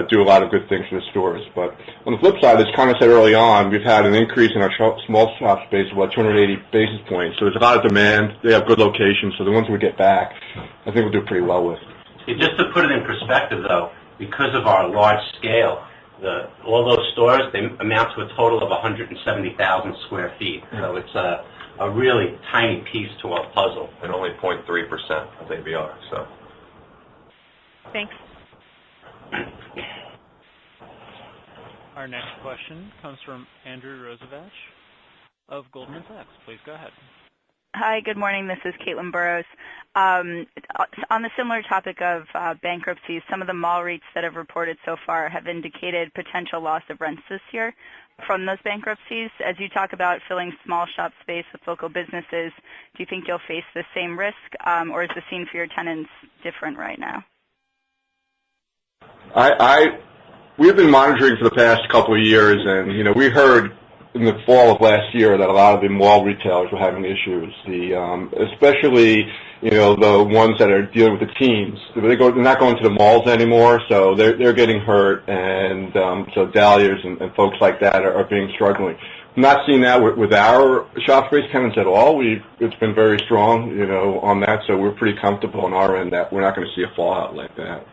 do a lot of good things for the stores. But on the flip side, as Connor said early on, we've had an increase in our small shop space of about 280 basis points. So there's a lot of demand. They have good locations, so the ones we get back, I think we'll do pretty well with. Just to put it in perspective, though, because of our large scale, all those stores, they amount to a total of 170,000 square feet. So it's a really tiny piece to our puzzle. And only 0.3% of ABR. So. Thanks. Our next question comes from Andrew Rosevach of Goldman Sachs. Please go ahead. Hi, good morning. This is Caitlin Burrows. On the similar topic of bankruptcies, some of the mall REITs that have reported so far have indicated potential loss of rents this year from those bankruptcies. As you talk about filling small shop space with local businesses, do you think you'll face the same risk, or is the scene for your tenants different right now? We've been monitoring for the past couple of years, and we heard in the fall of last year that a lot of the mall retailers were having issues. Especially the ones that are dealing with the teens. They're not going to the malls anymore, so they're getting hurt, and so Dahlia's and folks like that are being struggling. I'm not seeing that with our shop space tenants at all. It's been very strong, on that, so we're pretty comfortable on our end that we're not going to see a fallout like that.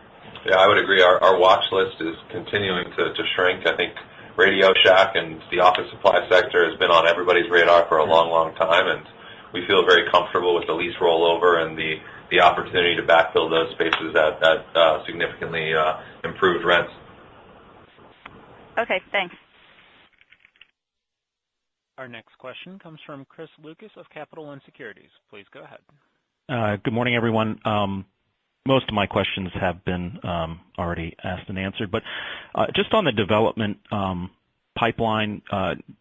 Yeah, I would agree. Our watch list is continuing to shrink. I think Radioshack and the office supply sector has been on everybody's radar for a long, long time, and we feel very comfortable with the lease rollover and the opportunity to backfill those spaces at significantly improved rents. Okay, thanks. Our next question comes from Chris Lucas of Capital One Securities. Please go ahead. Good morning, everyone. Most of my questions have been already asked and answered, but just on the development pipeline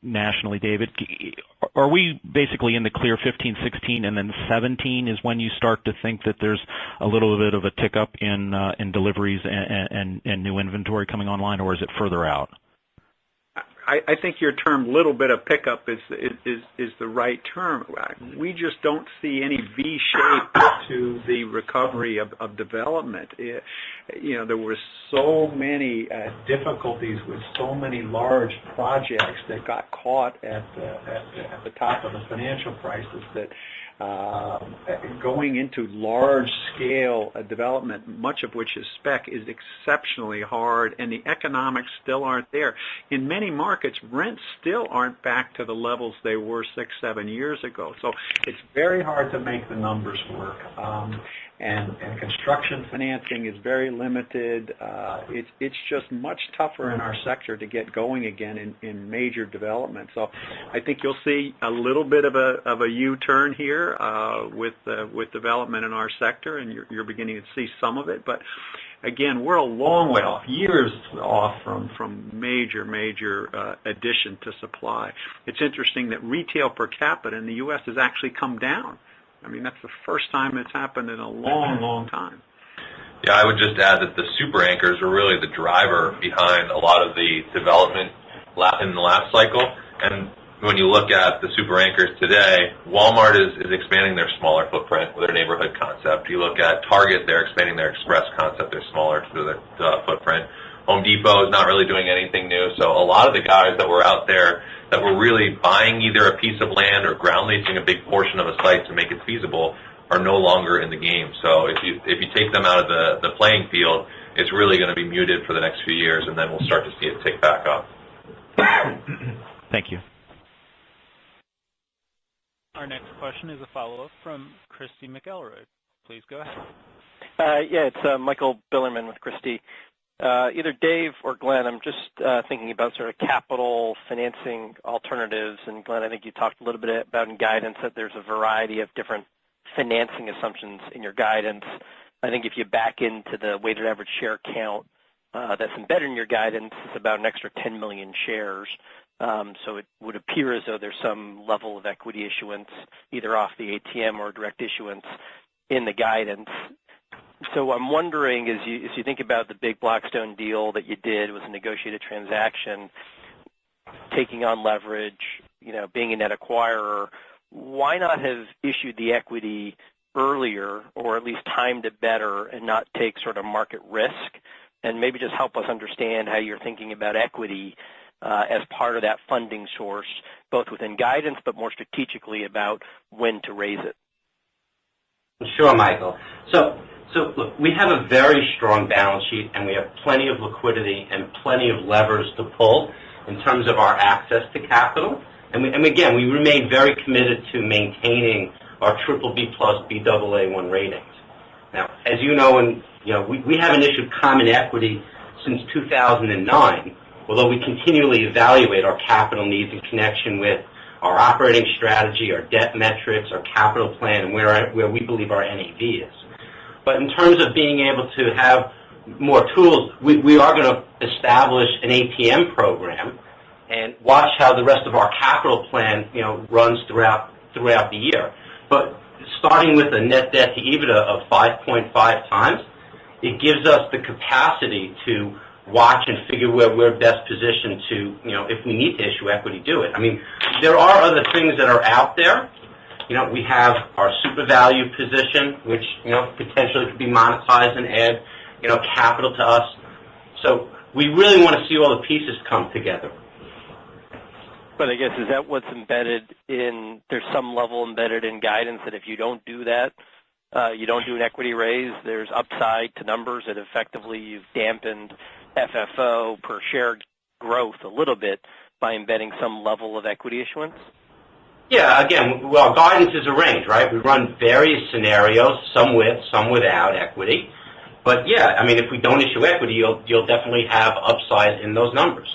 nationally, David, are we basically in the clear 15, 16, and then 17 is when you start to think that there's a little bit of a tick up in deliveries and new inventory coming online, or is it further out? I think your term "little bit of pickup" is the right term. We just don't see any V shape to the recovery of development. There were so many difficulties with so many large projects that got caught at the top of the financial crisis that going into large-scale development, much of which is spec, is exceptionally hard, and the economics still aren't there. In many markets, rents still aren't back to the levels they were 6-7 years ago. So it's very hard to make the numbers work. And construction financing is very limited. It's just much tougher in our sector to get going again in major development. So I think you'll see a little bit of a U-turn here with development in our sector, and you're beginning to see some of it. But again, we're a long way off, years off from major addition to supply. It's interesting that retail per capita in the U.S. has actually come down. I mean, that's the first time it's happened in a long, long time. Yeah, I would just add that the Superanchors are really the driver behind a lot of the development in the last cycle. And when you look at the Superanchors today, Walmart is expanding their smaller footprint with their neighborhood concept. You look at Target, they're expanding their express concept, their smaller footprint. Home Depot is not really doing anything new. So a lot of the guys that were out there that were really buying either a piece of land or ground leasing a big portion of a site to make it feasible are no longer in the game. So if you take them out of the playing field, it's really going to be muted for the next few years, and then we'll start to see it tick back up. Thank you. Our next question is a follow-up from Christy McElroy. Please go ahead. Yeah, it's Michael Billerman with Christy. Either Dave or Glenn, I'm just thinking about sort of capital financing alternatives. And Glenn, I think you talked a little bit about in guidance that there's a variety of different financing assumptions in your guidance. I think if you back into the weighted average share count that's embedded in your guidance, it's about an extra 10 million shares. So it would appear as though there's some level of equity issuance, either off the ATM or direct issuance in the guidance. So I'm wondering, as you think about the big Blackstone deal that you did, was a negotiated transaction, taking on leverage, being a net acquirer, why not have issued the equity earlier, or at least timed it better and not take sort of market risk? And maybe just help us understand how you're thinking about equity as part of that funding source, both within guidance but more strategically about when to raise it. Sure, Michael. So look, we have a very strong balance sheet, and we have plenty of liquidity and plenty of levers to pull in terms of our access to capital. And again, we remain very committed to maintaining our BBB+ Baa1 ratings. Now, as you know, we haven't issued common equity since 2009, although we continually evaluate our capital needs in connection with our operating strategy, our debt metrics, our capital plan, and where we believe our NAV is. But in terms of being able to have more tools, we are going to establish an ATM program and watch how the rest of our capital plan, runs throughout the year. But starting with a net debt to EBITDA of 5.5 times, it gives us the capacity to watch and figure where we're best positioned to, if we need to issue equity, do it. I mean, there are other things that are out there. We have our super value position, which, potentially could be monetized and add, capital to us. So we really want to see all the pieces come together. But I guess, is that what's embedded in, there's some level embedded in guidance that if you don't do that, you don't do an equity raise, there's upside to numbers that effectively you've dampened FFO per share growth a little bit by embedding some level of equity issuance? Yeah, again, well, guidance is a range, right? We run various scenarios, some with, some without equity. But yeah, I mean, if we don't issue equity, you'll definitely have upside in those numbers.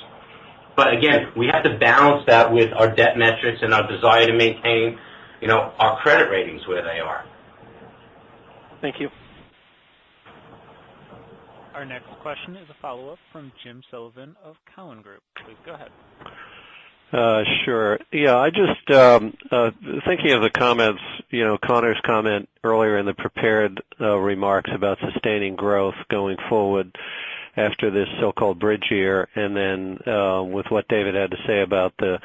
But again, we have to balance that with our debt metrics and our desire to maintain, our credit ratings where they are. Thank you. Our next question is a follow-up from Jim Sullivan of Cowen Group. Please go ahead. Sure. Yeah, I just thinking of the comments, Connor's comment earlier in the prepared remarks about sustaining growth going forward after this so-called bridge year, and then with what David had to say about the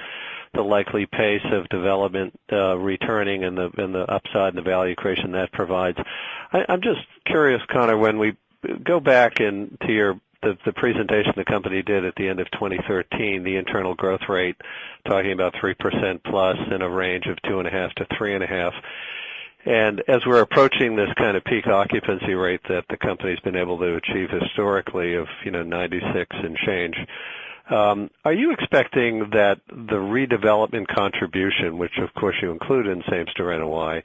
likely pace of development returning and the upside and the value creation that provides. I'm just curious, Connor, when we go back into the presentation the company did at the end of 2013, the internal growth rate, talking about 3% plus in a range of 2.5 to 3.5. And as we're approaching this kind of peak occupancy rate that the company's been able to achieve historically of 96 and change, are you expecting that the redevelopment contribution, which of course you include in same-store NOI,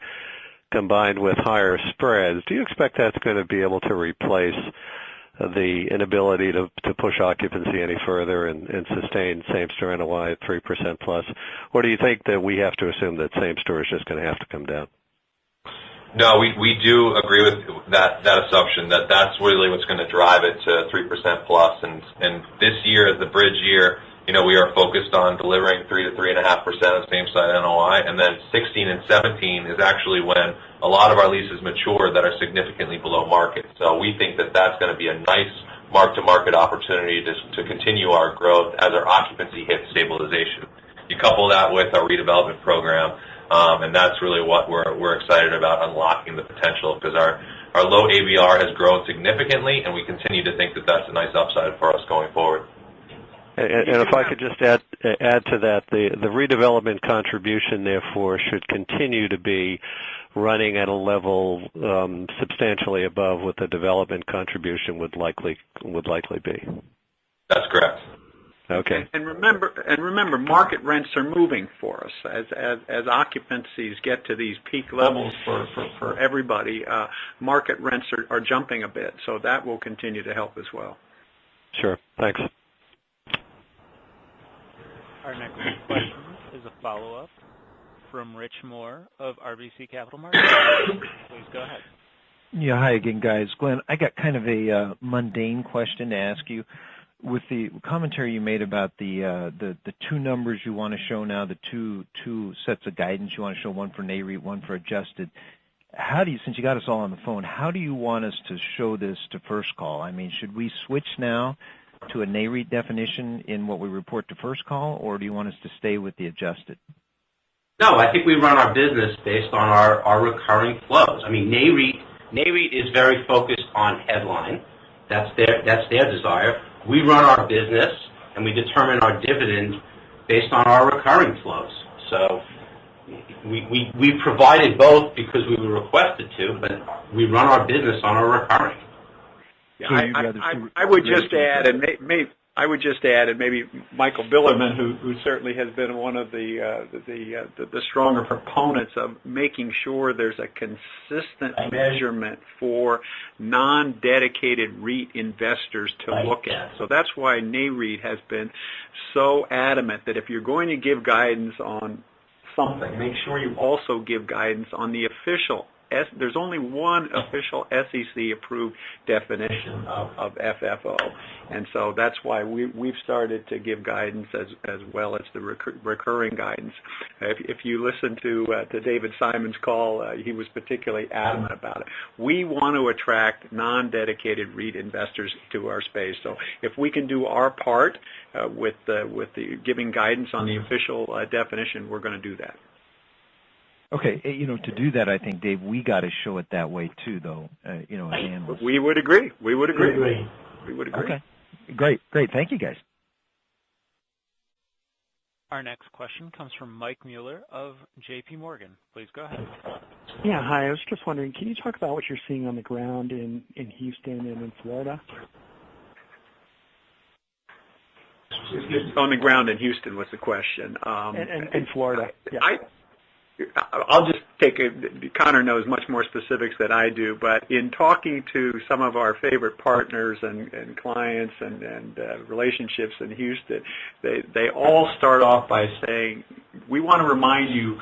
combined with higher spreads, do you expect that's going to be able to replace the inability to push occupancy any further and sustain same-store NOI at 3% plus? Or do you think that we have to assume that same-store is just going to have to come down? No, we do agree with that assumption, that's really what's going to drive it to 3% plus. And this year, the bridge year, we are focused on delivering 3 to 3.5% of same-site NOI, and then 16 and 17 is actually when a lot of our leases mature that are significantly below market. So we think that that's going to be a nice mark-to-market opportunity to continue our growth as our occupancy hits stabilization. You couple that with our redevelopment program, and that's really what we're excited about, unlocking the potential, because our low ABR has grown significantly, and we continue to think that that's a nice upside for us going forward. And if I could just add to that, the redevelopment contribution, therefore, should continue to be running at a level substantially above what the development contribution would likely be. That's correct. Okay. And remember, market rents are moving for us as occupancies get to these peak levels for everybody. Market rents are jumping a bit, so that will continue to help as well. Sure. Thanks. Our next question is a follow-up from Rich Moore of RBC Capital Markets. Please go ahead. Yeah, hi again, guys. Glenn, I got kind of a mundane question to ask you. With the commentary you made about the two numbers you want to show now, the two sets of guidance you want to show, one for NAREIT, one for adjusted, how do you, since you got us all on the phone, how do you want us to show this to First Call? I mean, should we switch now to a NAREIT definition in what we report to First Call, or do you want us to stay with the adjusted? No, I think we run our business based on our recurring flows. I mean, NAREIT is very focused on headline. That's their desire. We run our business, and we determine our dividend based on our recurring flows. So we provided both because we were requested to, but we run our business on our recurring. Yeah, I would just add, and maybe Michael Billerman, who certainly has been one of the stronger proponents of making sure there's a consistent measurement for non-dedicated REIT investors to look at. So that's why NAREIT has been so adamant that if you're going to give guidance on something, make sure you also give guidance on the official. There's only one official SEC-approved definition of FFO, and so that's why we've started to give guidance as well as the recurring guidance. If you listen to David Simon's call, he was particularly adamant about it. We want to attract non-dedicated REIT investors to our space, so if we can do our part with the giving guidance on the official definition, we're going to do that. Okay, to do that, I think, Dave, we got to show it that way too, though. As analysts. We would agree. Okay, great. Thank you, guys. Our next question comes from Mike Mueller of J.P. Morgan. Please go ahead. Yeah, hi. I was just wondering, can you talk about what you're seeing on the ground in Houston and in Florida? On the ground in Houston was the question. And Florida. Yeah. I'll just Connor knows much more specifics than I do, but in talking to some of our favorite partners and clients and relationships in Houston, they all start off by saying, we want to remind you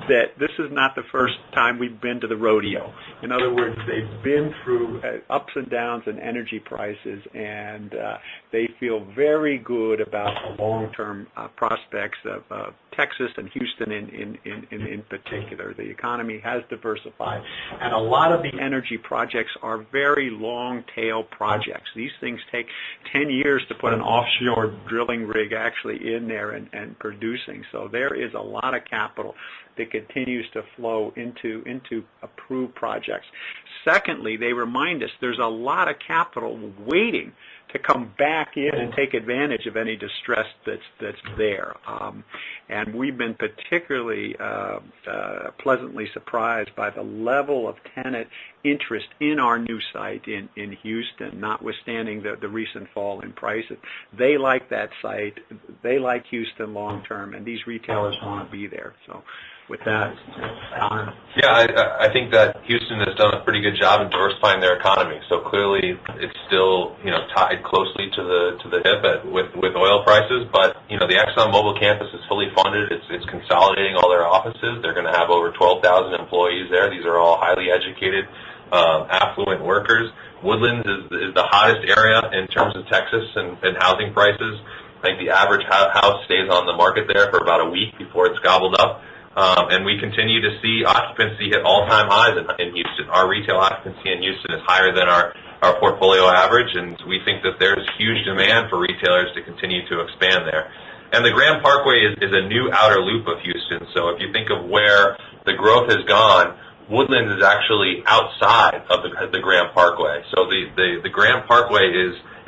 that this is not the first time we've been to the rodeo. In other words, they've been through ups and downs in energy prices, and they feel very good about the long-term prospects of Texas and Houston in particular. The economy has diversified, and a lot of the energy projects are very long-tail projects. These things take 10 years to put an offshore drilling rig actually in there and producing. So there is a lot of capital that continues to flow into approved projects. Secondly, they remind us there's a lot of capital waiting to come back in and take advantage of any distress that's there. And we've been particularly pleasantly surprised by the level of tenant interest in our new site in Houston, notwithstanding the recent fall in prices. They like that site. They like Houston long term, and these retailers want to be there. So with that, Connor. Yeah, I think that Houston has done a pretty good job in diversifying their economy. So clearly, it's still tied closely to the hip with oil prices. But the ExxonMobil campus is fully funded. It's consolidating all their offices. They're going to have over 12,000 employees there. These are all highly educated, affluent workers. Woodlands is the hottest area in terms of Texas and housing prices. I think the average house stays on the market there for about a week before it's gobbled up. And we continue to see occupancy hit all-time highs in Houston. Our retail occupancy in Houston is higher than our portfolio average, and we think that there's huge demand for retailers to continue to expand there. And the Grand Parkway is a new outer loop of Houston. So if you think of where the growth has gone, Woodlands is actually outside of the Grand Parkway. So the Grand Parkway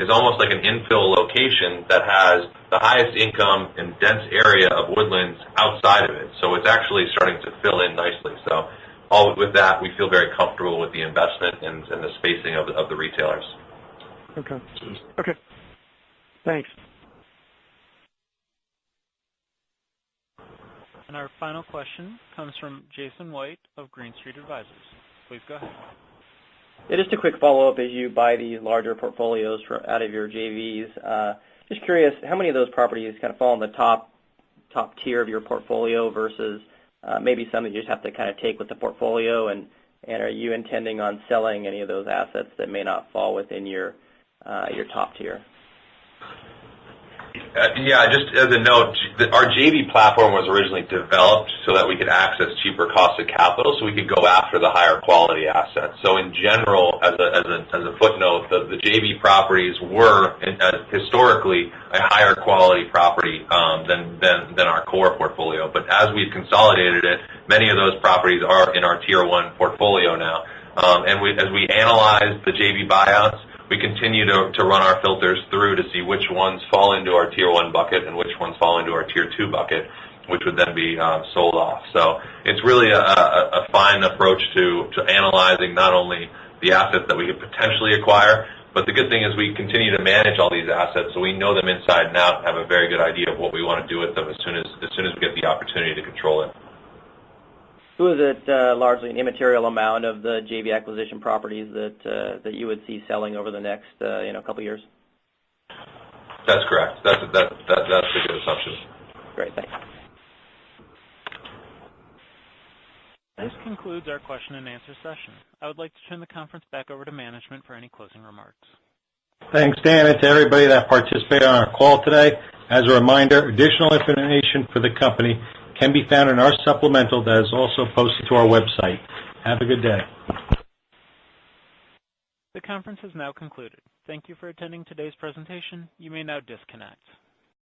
is almost like an infill location that has the highest income and dense area of Woodlands outside of it. So it's actually starting to fill in nicely. So all with that, we feel very comfortable with the investment and the spacing of the retailers. Okay. Thanks. And our final question comes from Jason White of Green Street Advisors. Please go ahead. Yeah, just a quick follow-up. As you buy these larger portfolios out of your JVs, just curious, how many of those properties kind of fall in the top tier of your portfolio versus maybe some that you just have to kind of take with the portfolio, and are you intending on selling any of those assets that may not fall within your top tier? Just as a note, our JV platform was originally developed so that we could access cheaper costs of capital, so we could go after the higher quality assets. So in general, as a footnote, the JV properties were historically a higher quality property than our core portfolio. But as we've consolidated it, many of those properties are in our Tier 1 portfolio now. And as we analyze the JV buyouts, we continue to run our filters through to see which ones fall into our Tier 1 bucket and which ones fall into our Tier 2 bucket, which would then be sold off. So it's really a fine approach to analyzing not only the assets that we could potentially acquire, but the good thing is we continue to manage all these assets, so we know them inside and out and have a very good idea of what we want to do with them as soon as we get the opportunity to control it. Who is it largely an immaterial amount of the JV acquisition properties that you would see selling over the next couple years? That's correct. That's a good assumption. Great, thanks. This concludes our question and answer session. I would like to turn the conference back over to management for any closing remarks. Thanks, Dan, and to everybody that participated on our call today. As a reminder, additional information for the company can be found in our supplemental that is also posted to our website. Have a good day. The conference is now concluded. Thank you for attending today's presentation. You may now disconnect.